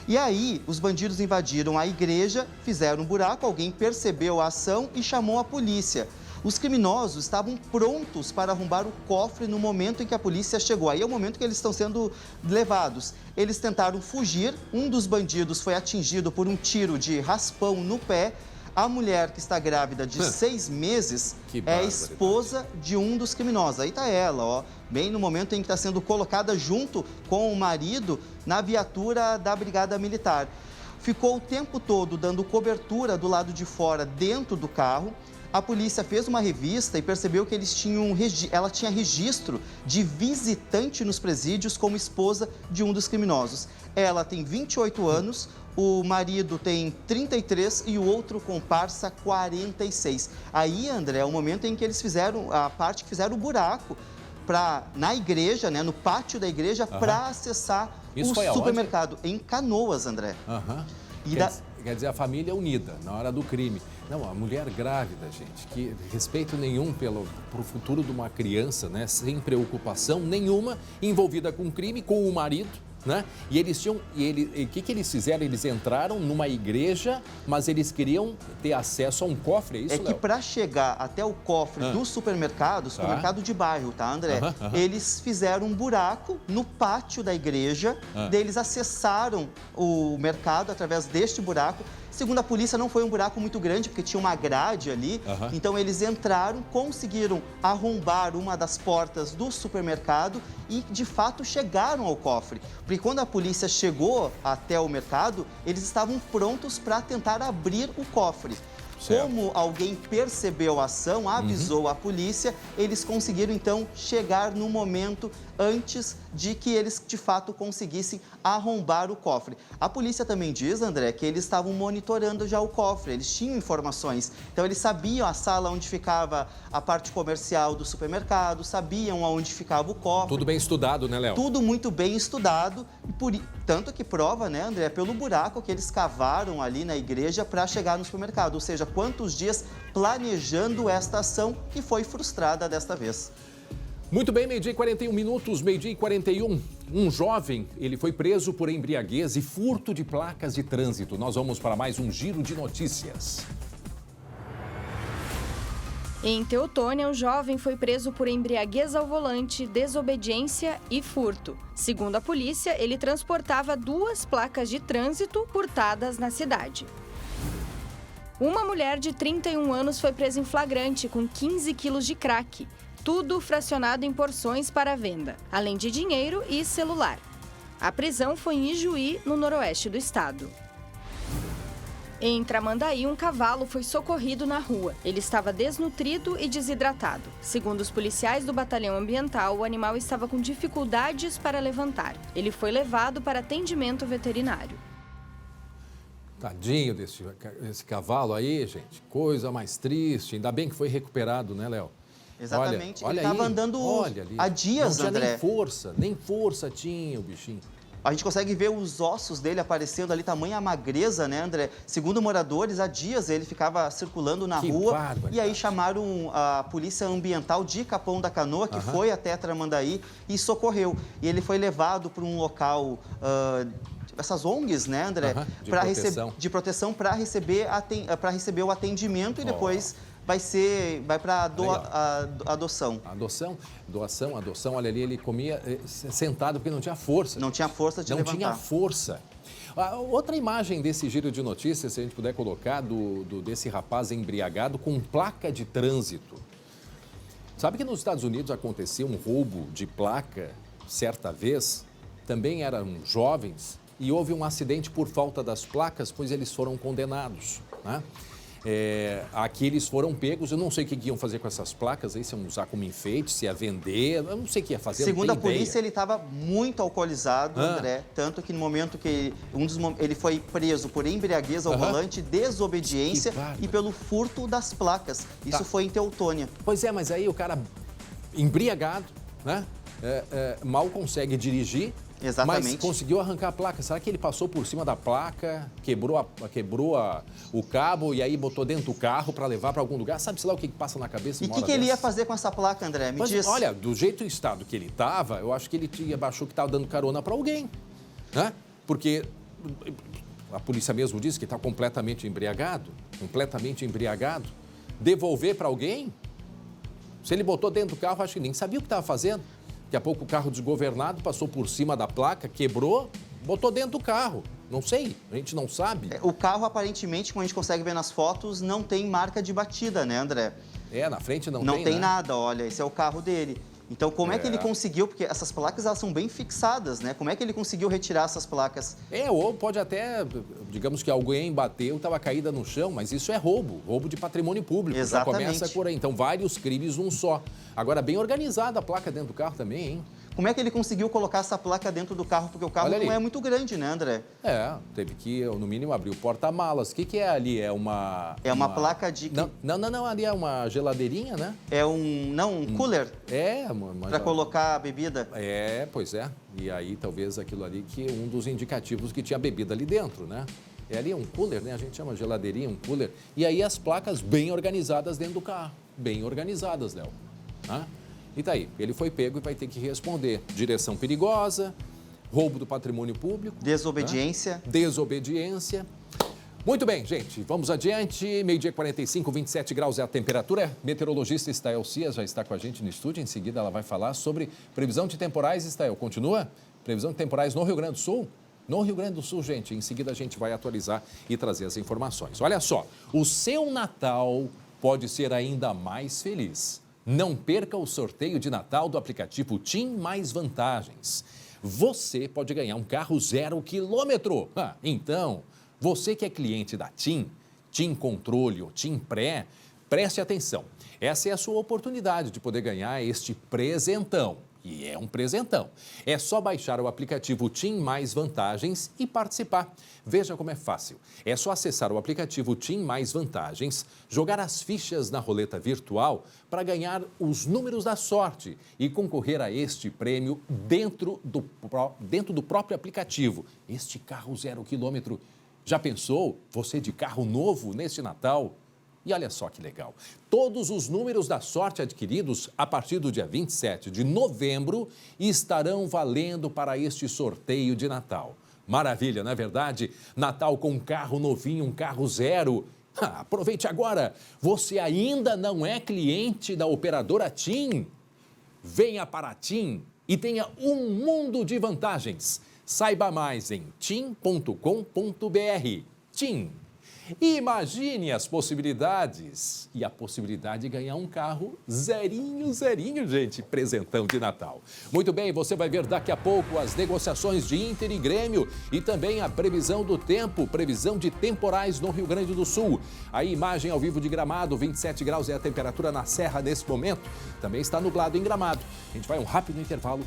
E aí, os bandidos invadiram a igreja, fizeram um buraco, alguém percebeu a ação e chamou a polícia. Os criminosos estavam prontos para arrombar o cofre no momento em que a polícia chegou. Aí é o momento que eles estão sendo levados. Eles tentaram fugir, um dos bandidos foi atingido por um tiro de raspão no pé. A mulher que está grávida de 6 meses é a esposa de um dos criminosos. Aí está ela, ó, bem no momento em que está sendo colocada junto com o marido na viatura da Brigada Militar. Ficou o tempo todo dando cobertura do lado de fora, dentro do carro. A polícia fez uma revista e percebeu que ela tinha registro de visitante nos presídios como esposa de um dos criminosos. Ela tem 28 anos, o marido tem 33 e o outro comparsa 46. Aí, André, é o momento em que eles fizeram o buraco na igreja, né, no pátio da igreja, para acessar o supermercado. Em Canoas, André. Quer dizer, a família unida na hora do crime. Não, a mulher grávida, gente, que respeito nenhum pelo futuro de uma criança, né? Sem preocupação nenhuma, envolvida com crime, com o marido, né? E eles tinham. O que eles fizeram? Eles entraram numa igreja, mas eles queriam ter acesso a um cofre, é isso, Léo? É que para chegar até o cofre do supermercado de bairro, tá, André? Eles fizeram um buraco no pátio da igreja, daí eles acessaram o mercado através deste buraco. Segundo a polícia, não foi um buraco muito grande, porque tinha uma grade ali. Então, eles entraram, conseguiram arrombar uma das portas do supermercado e, de fato, chegaram ao cofre. Porque quando a polícia chegou até o mercado, eles estavam prontos para tentar abrir o cofre. Como alguém percebeu a ação, avisou a polícia, eles conseguiram, então, chegar no momento antes de que eles, de fato, conseguissem arrombar o cofre. A polícia também diz, André, que eles estavam monitorando já o cofre, eles tinham informações. Então, eles sabiam a sala onde ficava a parte comercial do supermercado, sabiam onde ficava o cofre. Tudo bem estudado, né, Léo? Tudo muito bem estudado, tanto que prova, né, André, pelo buraco que eles cavaram ali na igreja para chegar no supermercado. Ou seja, quantos dias planejando esta ação que foi frustrada desta vez. Muito bem, 12h41, 12h41. Um jovem, ele foi preso por embriaguez e furto de placas de trânsito. Nós vamos para mais um giro de notícias. Em Teutônia, um jovem foi preso por embriaguez ao volante, desobediência e furto. Segundo a polícia, ele transportava 2 placas de trânsito furtadas na cidade. Uma mulher de 31 anos foi presa em flagrante com 15 quilos de crack, tudo fracionado em porções para venda, além de dinheiro e celular. A prisão foi em Ijuí, no noroeste do estado. Em Tramandaí, um cavalo foi socorrido na rua. Ele estava desnutrido e desidratado. Segundo os policiais do Batalhão Ambiental, o animal estava com dificuldades para levantar. Ele foi levado para atendimento veterinário. Tadinho desse cavalo aí, gente. Coisa mais triste. Ainda bem que foi recuperado, né, Léo? Exatamente. Olha ele estava andando há dias, não tinha André. nem força tinha o bichinho. A gente consegue ver os ossos dele aparecendo ali, tamanha magreza, né, André? Segundo moradores, há dias ele ficava circulando na rua e aí chamaram a Polícia Ambiental de Capão da Canoa, que foi até Tramandaí e socorreu. E ele foi levado para um local, essas ONGs, né, André? De proteção para receber o atendimento e depois vai para adoção. Adoção. Olha ali, ele comia sentado porque não tinha força. Não tinha força de levantar. Não tinha força. Outra imagem desse giro de notícias, se a gente puder colocar, desse rapaz embriagado com placa de trânsito. Sabe que nos Estados Unidos aconteceu um roubo de placa certa vez? Também eram jovens e houve um acidente por falta das placas, pois eles foram condenados, né? Aqui eles foram pegos, eu não sei o que iam fazer com essas placas aí, se iam usar como enfeite, se ia vender, eu não sei o que ia fazer. Segundo a polícia, ele estava muito alcoolizado, André, tanto que no momento que ele foi preso por embriaguez ao volante, desobediência e pelo furto das placas. Isso foi em Teutônia. Pois é, mas aí o cara embriagado, né? Mal consegue dirigir. Exatamente. Mas conseguiu arrancar a placa. Será que ele passou por cima da placa, quebrou o cabo e aí botou dentro do carro para levar para algum lugar? Sabe-se lá o que passa na cabeça? E o que ele ia fazer com essa placa, André? Me diz. Olha, do jeito e estado que ele estava, eu acho que ele achou que estava dando carona para alguém, né? Porque a polícia mesmo disse que está completamente embriagado. Devolver para alguém? Se ele botou dentro do carro, acho que nem sabia o que estava fazendo. Daqui a pouco o carro desgovernado passou por cima da placa, quebrou, botou dentro do carro. Não sei, a gente não sabe. O carro, aparentemente, como a gente consegue ver nas fotos, não tem marca de batida, né, André? Na frente não tem, Não tem nada, olha, esse é o carro dele. Então, como é que ele conseguiu, porque essas placas elas são bem fixadas, né? Como é que ele conseguiu retirar essas placas? Ou pode até, digamos que alguém bateu, estava caída no chão, mas isso é roubo de patrimônio público. Exatamente. Já começa por aí. Então, vários crimes num só. Agora, bem organizada a placa dentro do carro também, hein? Como é que ele conseguiu colocar essa placa dentro do carro? Porque o carro não é muito grande, né, André? Teve que, no mínimo, abrir o porta-malas. O que é ali? É uma placa de... Não, ali é uma geladeirinha, né? É um cooler? Para colocar a bebida? Pois é. E aí, talvez aquilo ali que é um dos indicativos que tinha bebida ali dentro, né? Ali é um cooler, né? A gente chama geladeirinha, um cooler. E aí as placas bem organizadas dentro do carro. Bem organizadas, Léo. E tá aí, ele foi pego e vai ter que responder. Direção perigosa, roubo do patrimônio público. Desobediência. Desobediência. Muito bem, gente, vamos adiante. Meio-dia 45, 27 graus é a temperatura. Meteorologista Estael Cias já está com a gente no estúdio. Em seguida, ela vai falar sobre previsão de temporais. Estael, continua? Previsão de temporais no Rio Grande do Sul? No Rio Grande do Sul, gente. Em seguida, a gente vai atualizar e trazer as informações. Olha só, o seu Natal pode ser ainda mais feliz. Não perca o sorteio de Natal do aplicativo TIM Mais Vantagens. Você pode ganhar um carro 0 quilômetro. Então, você que é cliente da TIM, TIM Controle ou TIM Pré, preste atenção. Essa é a sua oportunidade de poder ganhar este presentão. E é um presentão. É só baixar o aplicativo TIM Mais Vantagens e participar. Veja como é fácil. É só acessar o aplicativo TIM Mais Vantagens, jogar as fichas na roleta virtual para ganhar os números da sorte e concorrer a este prêmio dentro do próprio aplicativo. Este carro 0 quilômetro. Já pensou? Você de carro novo neste Natal? E olha só que legal, todos os números da sorte adquiridos a partir do dia 27 de novembro estarão valendo para este sorteio de Natal. Maravilha, não é verdade? Natal com um carro novinho, um carro 0. Aproveite agora! Você ainda não é cliente da operadora TIM? Venha para a TIM e tenha um mundo de vantagens. Saiba mais em tim.com.br. TIM. Imagine as possibilidades e a possibilidade de ganhar um carro zerinho, gente, presentão de Natal. Muito bem, você vai ver daqui a pouco as negociações de Inter e Grêmio e também a previsão do tempo, previsão de temporais no Rio Grande do Sul. A imagem ao vivo de Gramado, 27 graus é a temperatura na Serra nesse momento. Também está nublado em Gramado. A gente vai a um rápido intervalo.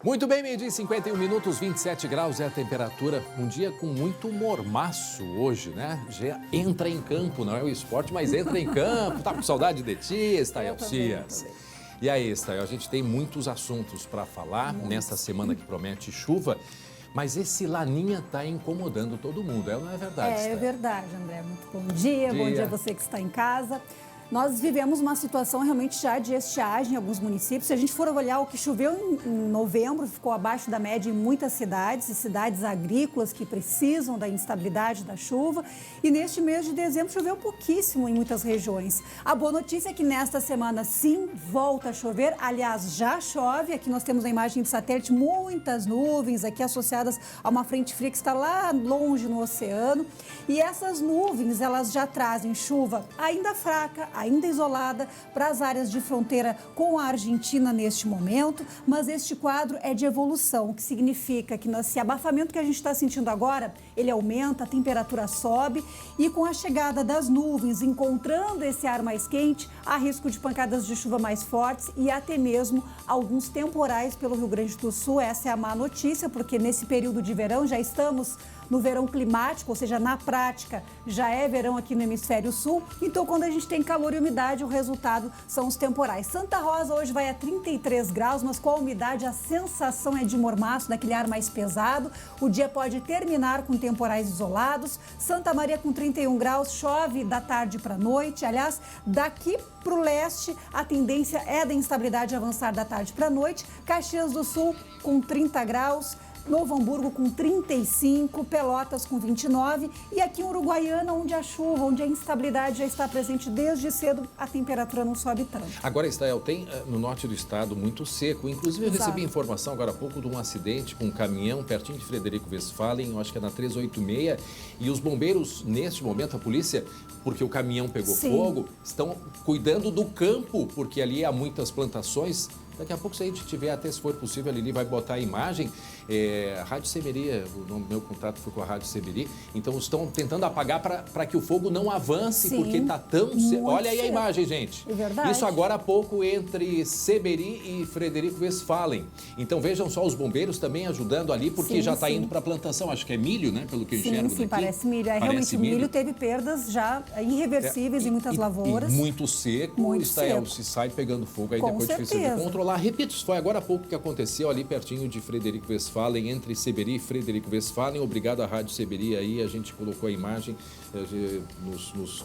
Muito bem, meio-dia e 51 minutos, 27 graus é a temperatura. Um dia com muito mormaço hoje, né? Já entra em campo, não é o esporte, mas entra em campo. Tá com saudade de ti, Estael Cias. E aí, Estael, a gente tem muitos assuntos para falar nesta semana que promete chuva. Mas esse laninha está incomodando todo mundo, não é verdade? É verdade, André. Muito bom dia a você que está em casa. Nós vivemos uma situação realmente já de estiagem em alguns municípios. Se a gente for olhar o que choveu em novembro, ficou abaixo da média em muitas cidades, e cidades agrícolas que precisam da instabilidade da chuva. E neste mês de dezembro choveu pouquíssimo em muitas regiões. A boa notícia é que nesta semana sim volta a chover. Aliás, já chove. Aqui nós temos a imagem de satélite, muitas nuvens aqui associadas a uma frente fria que está lá longe no oceano. E essas nuvens, elas já trazem chuva ainda fraca, ainda isolada para as áreas de fronteira com a Argentina neste momento, mas este quadro é de evolução, o que significa que esse abafamento que a gente está sentindo agora, ele aumenta, a temperatura sobe e com a chegada das nuvens, encontrando esse ar mais quente, há risco de pancadas de chuva mais fortes e até mesmo alguns temporais pelo Rio Grande do Sul. Essa é a má notícia, porque nesse período de verão já estamos no verão climático, ou seja, na prática já é verão aqui no hemisfério sul. Então, quando a gente tem calor e umidade, o resultado são os temporais. Santa Rosa hoje vai a 33 graus, mas com a umidade a sensação é de mormaço, daquele ar mais pesado. O dia pode terminar com temporais isolados. Santa Maria com 31 graus, chove da tarde para a noite. Aliás, daqui para o leste, a tendência é da instabilidade avançar da tarde para a noite. Caxias do Sul com 30 graus. Novo Hamburgo com 35, Pelotas com 29 e aqui em Uruguaiana, onde a chuva, onde a instabilidade já está presente desde cedo, a temperatura não sobe tanto. Agora, Estael, tem no norte do estado muito seco. Inclusive, eu recebi informação agora há pouco de um acidente com um caminhão pertinho de Frederico Westphalen, eu acho que é na 386, e os bombeiros, neste momento, a polícia, porque o caminhão pegou fogo, estão cuidando do campo, porque ali há muitas plantações. Daqui a pouco, se a gente tiver, até se for possível, a Lili vai botar a imagem. A Rádio Semeria, o meu contato foi com a Rádio Semeria. Então, estão tentando apagar para que o fogo não avance, porque está tão... Olha aí a imagem, gente. É verdade. Isso agora há pouco entre Seberi e Frederico Westphalen. Então, vejam só os bombeiros também ajudando ali, porque já está indo para a plantação. Acho que é milho, né? Pelo que eu enxergo daqui. Parece milho. Realmente, o milho teve perdas já irreversíveis em muitas lavouras. E muito seco. Muito seco. Se sai pegando fogo, aí depois é difícil de controlar. Repito, isso foi agora há pouco que aconteceu ali pertinho de Frederico Westphalen, entre Seberi e Frederico Westphalen. Obrigado à Rádio Seberi aí, a gente colocou a imagem,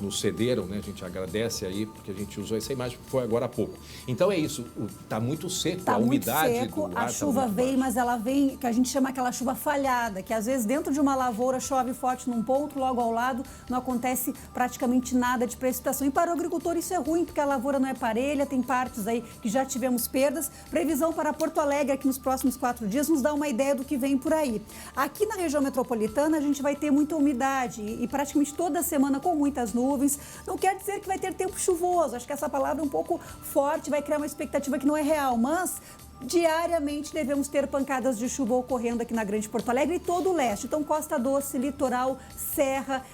nos cederam, né? A gente agradece aí, porque a gente usou essa imagem, que foi agora há pouco. Então é isso, tá muito seco, a umidade seco, do ar a chuva vem, mas ela vem, que a gente chama aquela chuva falhada, que às vezes dentro de uma lavoura chove forte num ponto, logo ao lado não acontece praticamente nada de precipitação. E para o agricultor isso é ruim, porque a lavoura não é parelha, tem partes aí que já tivemos perdas. Previsão para Porto Alegre aqui nos próximos 4 dias nos dá uma ideia do que vem por aí. Aqui na região metropolitana a gente vai ter muita umidade e praticamente toda semana com muitas nuvens. Não quer dizer que vai ter tempo chuvoso, acho que essa palavra é um pouco forte, vai criar uma expectativa que não é real, mas diariamente devemos ter pancadas de chuva ocorrendo aqui na Grande Porto Alegre e todo o leste. Então, Costa Doce, Litoral, Serra,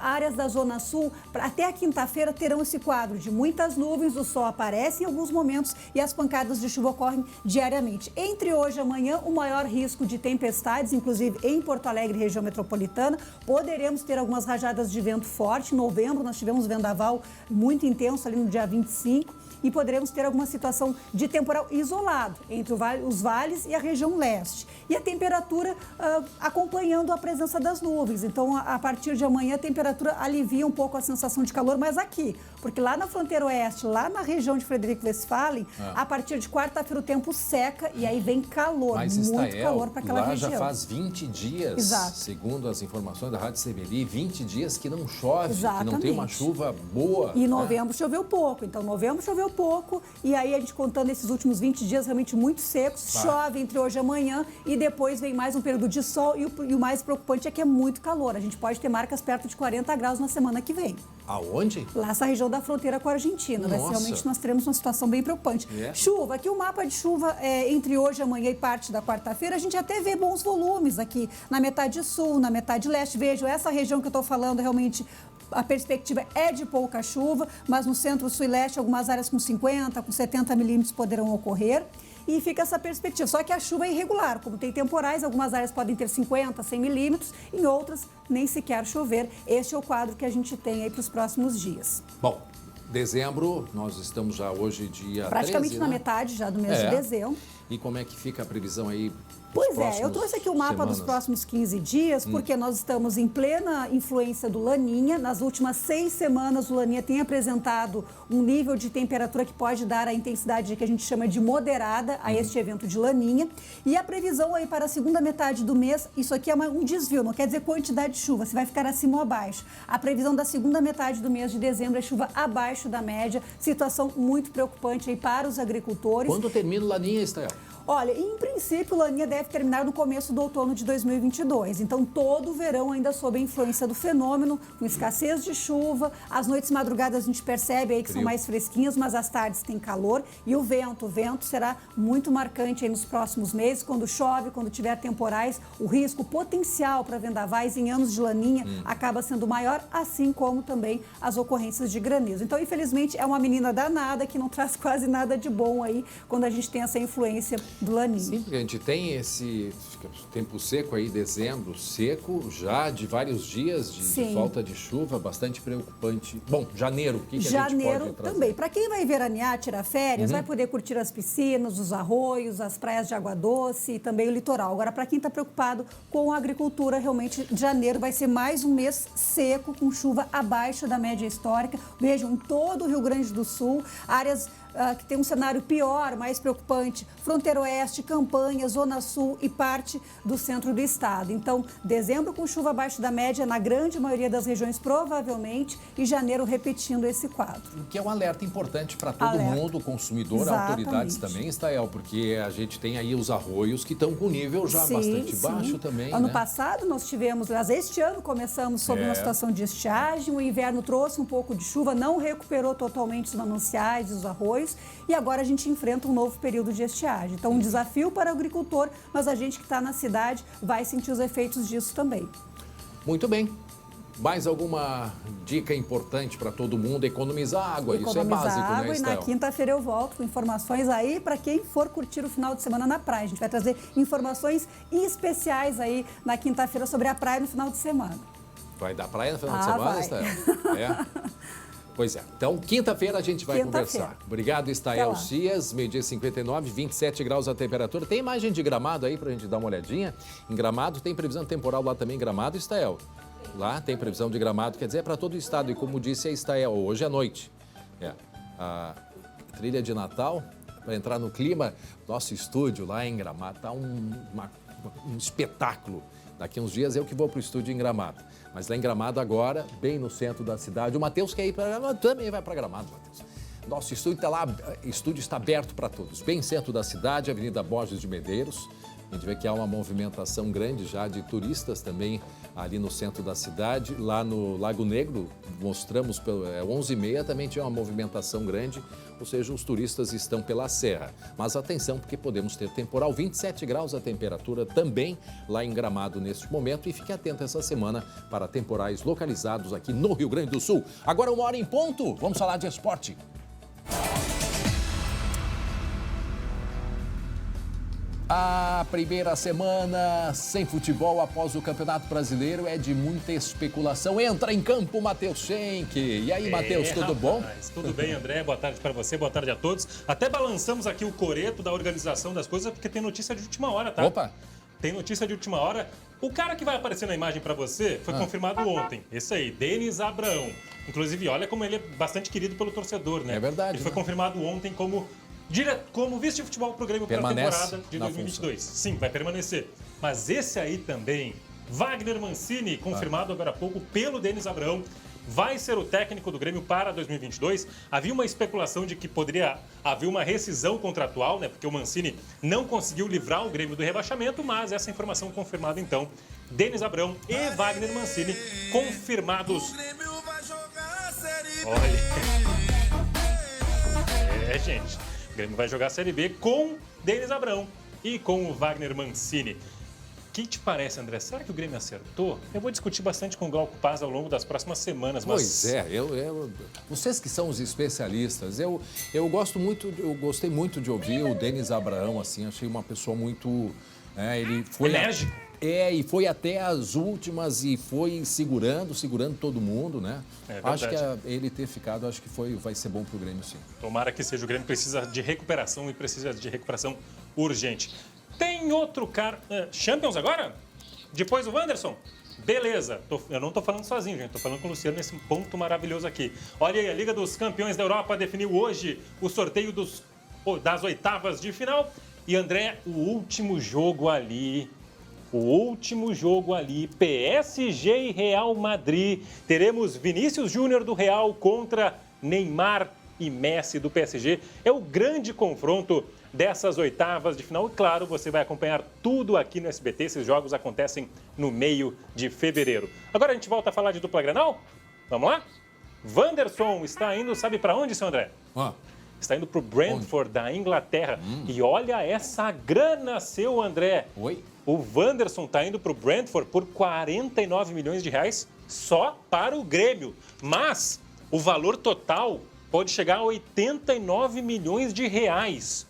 áreas da Zona Sul, até a quinta-feira terão esse quadro de muitas nuvens, o sol aparece em alguns momentos e as pancadas de chuva ocorrem diariamente. Entre hoje e amanhã, o maior risco de tempestades, inclusive em Porto Alegre e região metropolitana. Poderemos ter algumas rajadas de vento forte. Em novembro, nós tivemos vendaval muito intenso ali no dia 25. e poderemos ter alguma situação de temporal isolado entre os vales e a região leste. E a temperatura acompanhando a presença das nuvens. Então, a partir de amanhã, a temperatura alivia um pouco a sensação de calor, mas aqui, porque lá na fronteira oeste, lá na região de Frederico Westphalen, a partir de quarta-feira o tempo seca e aí vem calor, mas muito calor para aquela região. Lá já faz 20 dias, exato, segundo as informações da Rádio CBN, 20 dias que não chove, exatamente, que não tem uma chuva boa. E novembro choveu pouco, então novembro choveu pouco e aí a gente contando esses últimos 20 dias realmente muito secos, chove entre hoje e amanhã e depois vem mais um período de sol e o mais preocupante é que é muito calor. A gente pode ter marcas perto de 40 graus na semana que vem. Aonde? Lá nessa região da fronteira com a Argentina. Realmente nós teremos uma situação bem preocupante. Chuva, aqui o mapa de chuva entre hoje, amanhã e parte da quarta-feira, a gente até vê bons volumes aqui na metade sul, na metade leste. Vejo essa região que eu estou falando realmente. A perspectiva é de pouca chuva, mas no centro-sul e leste, algumas áreas com 50, com 70 milímetros poderão ocorrer. E fica essa perspectiva. Só que a chuva é irregular. Como tem temporais, algumas áreas podem ter 50, 100 milímetros, em outras nem sequer chover. Este é o quadro que a gente tem aí para os próximos dias. Bom, dezembro, nós estamos já hoje dia praticamente 13, na né? metade já do mês de dezembro. E como é que fica a previsão aí? Pois é, eu trouxe aqui o mapa dos próximos 15 dias, porque nós estamos em plena influência do Laninha. Nas últimas 6 semanas, o Laninha tem apresentado um nível de temperatura que pode dar a intensidade que a gente chama de moderada a este evento de Laninha. E a previsão aí para a segunda metade do mês, isso aqui é um desvio, não quer dizer quantidade de chuva, se vai ficar acima ou abaixo. A previsão da segunda metade do mês de dezembro é chuva abaixo da média, situação muito preocupante aí para os agricultores. Quando termina o Laninha, Estael? Olha, em princípio, o Laninha deve terminar no começo do outono de 2022. Então, todo o verão ainda sob a influência do fenômeno, com escassez de chuva. As noites e madrugadas a gente percebe aí que são mais fresquinhas, mas as tardes tem calor. E o vento será muito marcante aí nos próximos meses. Quando chove, quando tiver temporais, o risco potencial para vendavais em anos de Laninha acaba sendo maior, assim como também as ocorrências de granizo. Então, infelizmente, é uma menina danada que não traz quase nada de bom aí quando a gente tem essa influência do Laninha. Sim, porque a gente tem esse tempo seco aí, dezembro seco, já de vários dias de falta de chuva, bastante preocupante. Bom, janeiro, o que a gente pode trazer? Janeiro também. Para quem vai veranear, tirar férias, vai poder curtir as piscinas, os arroios, as praias de água doce e também o litoral. Agora, para quem está preocupado com a agricultura, realmente, janeiro vai ser mais um mês seco, com chuva abaixo da média histórica. Vejam, em todo o Rio Grande do Sul, áreas que tem um cenário pior, mais preocupante, fronteira oeste, Campanha, Zona Sul e parte do centro do estado. Então, dezembro com chuva abaixo da média na grande maioria das regiões, provavelmente, e janeiro repetindo esse quadro. O que é um alerta importante para todo mundo, o consumidor, autoridades também, Estael, porque a gente tem aí os arroios que estão com nível já bastante baixo também. Ano passado nós tivemos, este ano começamos sob uma situação de estiagem, o inverno trouxe um pouco de chuva, não recuperou totalmente os mananciais e os arroios, e agora a gente enfrenta um novo período de estiagem. Então, um desafio para o agricultor, mas a gente que está na cidade vai sentir os efeitos disso também. Muito bem. Mais alguma dica importante para todo mundo? Economizar água, isso é básico, água, né, Estael? E na quinta-feira eu volto com informações aí para quem for curtir o final de semana na praia. A gente vai trazer informações especiais aí na quinta-feira sobre a praia no final de semana. Vai dar praia no final de semana, Estael? Pois é. Então, quinta-feira a gente vai conversar. Obrigado, Estael Cias, meio-dia 59, 27 graus a temperatura. Tem imagem de Gramado aí para a gente dar uma olhadinha? Em Gramado tem previsão temporal lá também em Gramado, Estael? Lá tem previsão de Gramado, quer dizer, é para todo o estado. E como disse a Estael, hoje à noite. A trilha de Natal, para entrar no clima, nosso estúdio lá em Gramado está um espetáculo. Daqui uns dias eu que vou para o estúdio em Gramado. Mas lá em Gramado agora, bem no centro da cidade. O Matheus quer ir para Gramado, também vai para Gramado, Matheus. Nosso estúdio está lá, o estúdio está aberto para todos. Bem centro da cidade, Avenida Borges de Medeiros. A gente vê que há uma movimentação grande já de turistas também ali no centro da cidade. Lá no Lago Negro, mostramos, 11h30, também tinha uma movimentação grande, ou seja, os turistas estão pela serra. Mas atenção, porque podemos ter temporal, 27 graus a temperatura também lá em Gramado neste momento. E fique atento essa semana para temporais localizados aqui no Rio Grande do Sul. Agora 1h em ponto, vamos falar de esporte. A primeira semana sem futebol após o Campeonato Brasileiro é de muita especulação. Entra em campo Matheus Schenck. E aí, Matheus, tudo bom? Tudo bem, André? Boa tarde para você, boa tarde a todos. Até balançamos aqui o coreto da organização das coisas, porque tem notícia de última hora, tá? Opa! Tem notícia de última hora. O cara que vai aparecer na imagem para você foi confirmado ontem. Esse aí, Denis Abraão. Inclusive, olha como ele é bastante querido pelo torcedor, né? É verdade. Ele foi confirmado ontem como vice de futebol pro Grêmio para a temporada de 2022. Sim, vai permanecer. Mas esse aí também, Wagner Mancini, confirmado agora há pouco pelo Denis Abraão, vai ser o técnico do Grêmio para 2022. Havia uma especulação de que poderia haver uma rescisão contratual, né? Porque o Mancini não conseguiu livrar o Grêmio do rebaixamento, mas essa informação confirmada então. Denis Abraão e Wagner Mancini confirmados. Olha. Gente. O Grêmio vai jogar a Série B com Denis Abraão e com o Wagner Mancini. O que te parece, André? Será que o Grêmio acertou? Eu vou discutir bastante com o Glauco Paz ao longo das próximas semanas. Mas... Pois é, vocês que são os especialistas, eu gostei muito de ouvir o Denis Abraão, assim, achei uma pessoa muito... ele foi enérgico. E foi até as últimas e foi segurando todo mundo, né? Acho que ele ter ficado, acho que vai ser bom pro Grêmio, sim. Tomara que seja. O Grêmio precisa de recuperação e precisa de recuperação urgente. Tem outro cara... Champions agora? Depois o Wanderson? Beleza. Eu não tô falando sozinho, gente. Tô falando com o Luciano nesse ponto maravilhoso aqui. Olha aí, a Liga dos Campeões da Europa definiu hoje o sorteio das oitavas de final. E, André, o último jogo ali, PSG e Real Madrid. Teremos Vinícius Júnior do Real contra Neymar e Messi do PSG. É o grande confronto dessas oitavas de final. E, claro, você vai acompanhar tudo aqui no SBT. Esses jogos acontecem no meio de fevereiro. Agora a gente volta a falar de dupla Grenal? Vamos lá? Wanderson está indo, sabe para onde, seu André? Está indo para o Brentford, da Inglaterra. E olha essa grana, seu André. Oi? O Wanderson está indo para o Brentford por 49 milhões de reais só para o Grêmio. Mas o valor total pode chegar a 89 milhões de reais.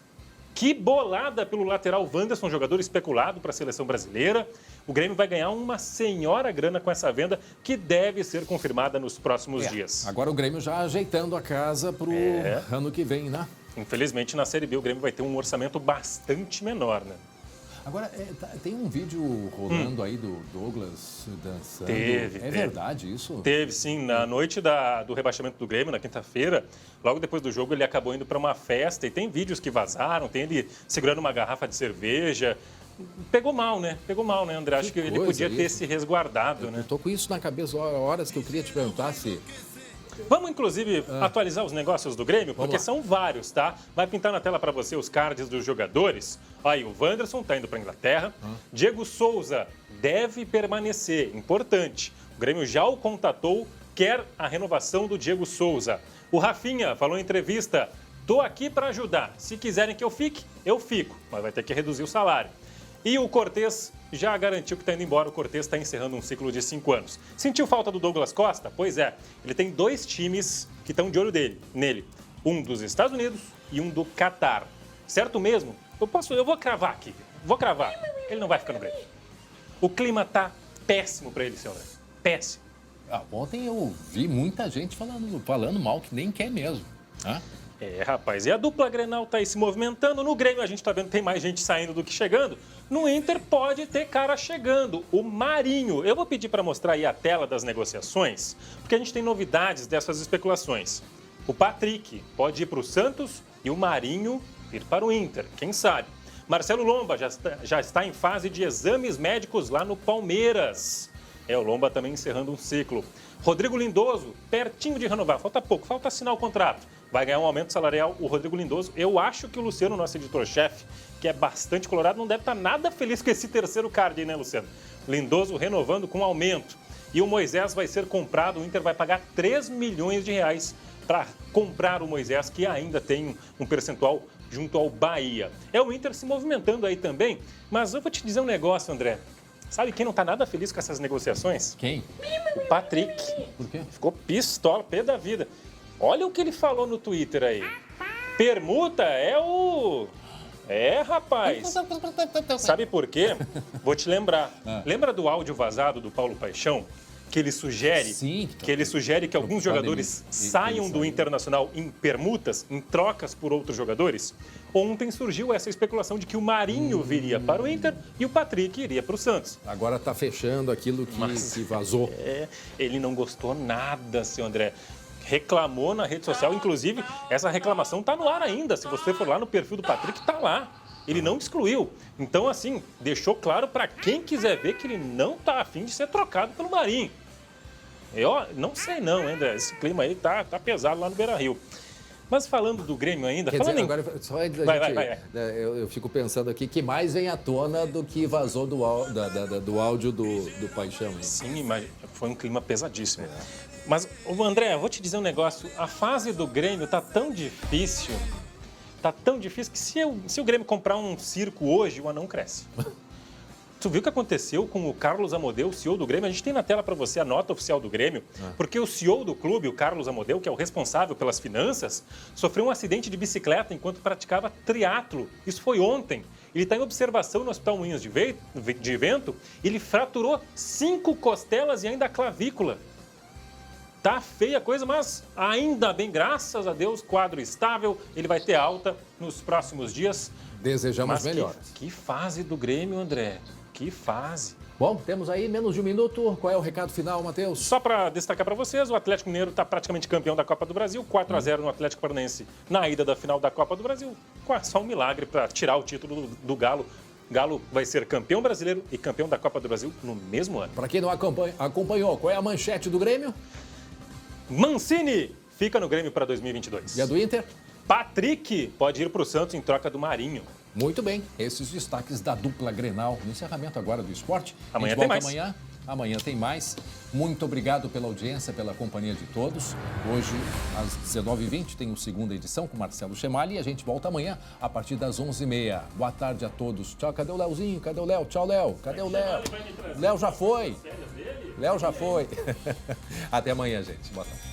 Que bolada pelo lateral Wanderson, jogador especulado para a seleção brasileira. O Grêmio vai ganhar uma senhora grana com essa venda que deve ser confirmada nos próximos dias. Agora o Grêmio já ajeitando a casa para o ano que vem, né? Infelizmente, na Série B, o Grêmio vai ter um orçamento bastante menor, né? Agora, tem um vídeo rolando aí do Douglas dançando. Teve. Verdade isso? Teve, sim. Na noite do rebaixamento do Grêmio, na quinta-feira, logo depois do jogo, ele acabou indo para uma festa e tem vídeos que vazaram, tem ele segurando uma garrafa de cerveja. Pegou mal, né, André? Acho que ele podia ter se resguardado, né? Eu tô com isso na cabeça horas que eu queria te perguntar se... Vamos, inclusive, atualizar os negócios do Grêmio, porque são vários, tá? Vai pintar na tela para você os cards dos jogadores. Aí, o Wanderson tá indo para a Inglaterra. Diego Souza deve permanecer. Importante. O Grêmio já o contatou, quer a renovação do Diego Souza. O Rafinha falou em entrevista, tô aqui para ajudar. Se quiserem que eu fique, eu fico. Mas vai ter que reduzir o salário. E o Cortez já garantiu que está indo embora. O Cortez está encerrando um ciclo de 5 anos. Sentiu falta do Douglas Costa? Pois é. Ele tem 2 times que estão de olho nele. Um dos Estados Unidos e um do Catar. Certo mesmo? Eu vou cravar aqui. Vou cravar. Ele não vai ficar no Grêmio. O clima tá péssimo para ele, senhor. Péssimo. Ontem eu vi muita gente falando mal, que nem quer mesmo. Rapaz, e a dupla Grenal tá aí se movimentando. No Grêmio a gente tá vendo que tem mais gente saindo do que chegando. No Inter pode ter cara chegando. O Marinho. Eu vou pedir para mostrar aí a tela das negociações, porque a gente tem novidades dessas especulações. O Patrick pode ir para o Santos e o Marinho ir para o Inter. Quem sabe? Marcelo Lomba já está em fase de exames médicos lá no Palmeiras. O Lomba também encerrando um ciclo. Rodrigo Lindoso, pertinho de renovar. Falta pouco, falta assinar o contrato. Vai ganhar um aumento salarial o Rodrigo Lindoso. Eu acho que o Luciano, nosso editor-chefe, que é bastante colorado, não deve estar nada feliz com esse terceiro card aí, né, Luciano? Lindoso renovando com aumento. E o Moisés vai ser comprado, o Inter vai pagar 3 milhões de reais para comprar o Moisés, que ainda tem um percentual junto ao Bahia. É o Inter se movimentando aí também, mas eu vou te dizer um negócio, André. Sabe quem não está nada feliz com essas negociações? Quem? O Patrick. Por quê? Ficou pistola, pé da vida. Olha o que ele falou no Twitter aí. Permuta é É, rapaz. Sabe por quê? Vou te lembrar. Lembra do áudio vazado do Paulo Paixão? Que ele sugere, que alguns jogadores saiam do Internacional em permutas, em trocas por outros jogadores? Ontem surgiu essa especulação de que o Marinho viria para o Inter e o Patrick iria para o Santos. Agora está fechando aquilo que vazou. Ele não gostou nada, seu André. Reclamou na rede social, inclusive essa reclamação está no ar ainda. Se você for lá no perfil do Patrick, está lá. Ele não excluiu. Então, assim, deixou claro para quem quiser ver que ele não está afim de ser trocado pelo Marinho. Eu não sei não, André. Esse clima aí tá pesado lá no Beira-Rio. Mas falando do Grêmio ainda... Agora, só vai. Eu fico pensando aqui que mais vem à tona do que vazou do áudio do Paixão. Hein? Sim, mas foi um clima pesadíssimo. Mas, André, eu vou te dizer um negócio. A fase do Grêmio tá tão difícil... que se o Grêmio comprar um circo hoje, o anão cresce. Tu viu o que aconteceu com o Carlos Amodeu, o CEO do Grêmio? A gente tem na tela para você a nota oficial do Grêmio, porque o CEO do clube, o Carlos Amodeu, que é o responsável pelas finanças, sofreu um acidente de bicicleta enquanto praticava triatlo. Isso foi ontem. Ele está em observação no Hospital Moinhos de Vento. Ele fraturou 5 costelas e ainda a clavícula. Tá feia a coisa, mas ainda bem, graças a Deus, quadro estável. Ele vai ter alta nos próximos dias. Desejamos melhor. Que fase do Grêmio, André. Que fase. Bom, temos aí menos de um minuto. Qual é o recado final, Matheus? Só para destacar para vocês, o Atlético Mineiro está praticamente campeão da Copa do Brasil. 4-0 no Atlético Paranaense na ida da final da Copa do Brasil. Só um milagre para tirar o título do Galo. Galo vai ser campeão brasileiro e campeão da Copa do Brasil no mesmo ano. Para quem não acompanhou, qual é a manchete do Grêmio? Mancini fica no Grêmio para 2022. E a do Inter? Patrick pode ir para o Santos em troca do Marinho. Muito bem, esses destaques da dupla Grenal. No encerramento agora do esporte. Amanhã tem mais. Amanhã tem mais. Muito obrigado pela audiência, pela companhia de todos. Hoje, às 19h20, tem o segunda edição com Marcelo Chemali e a gente volta amanhã a partir das 11h30. Boa tarde a todos. Tchau, cadê o Léozinho? Cadê o Léo? Tchau, Léo. Cadê o Léo? Léo já foi. Léo já foi. Até amanhã, gente. Boa tarde.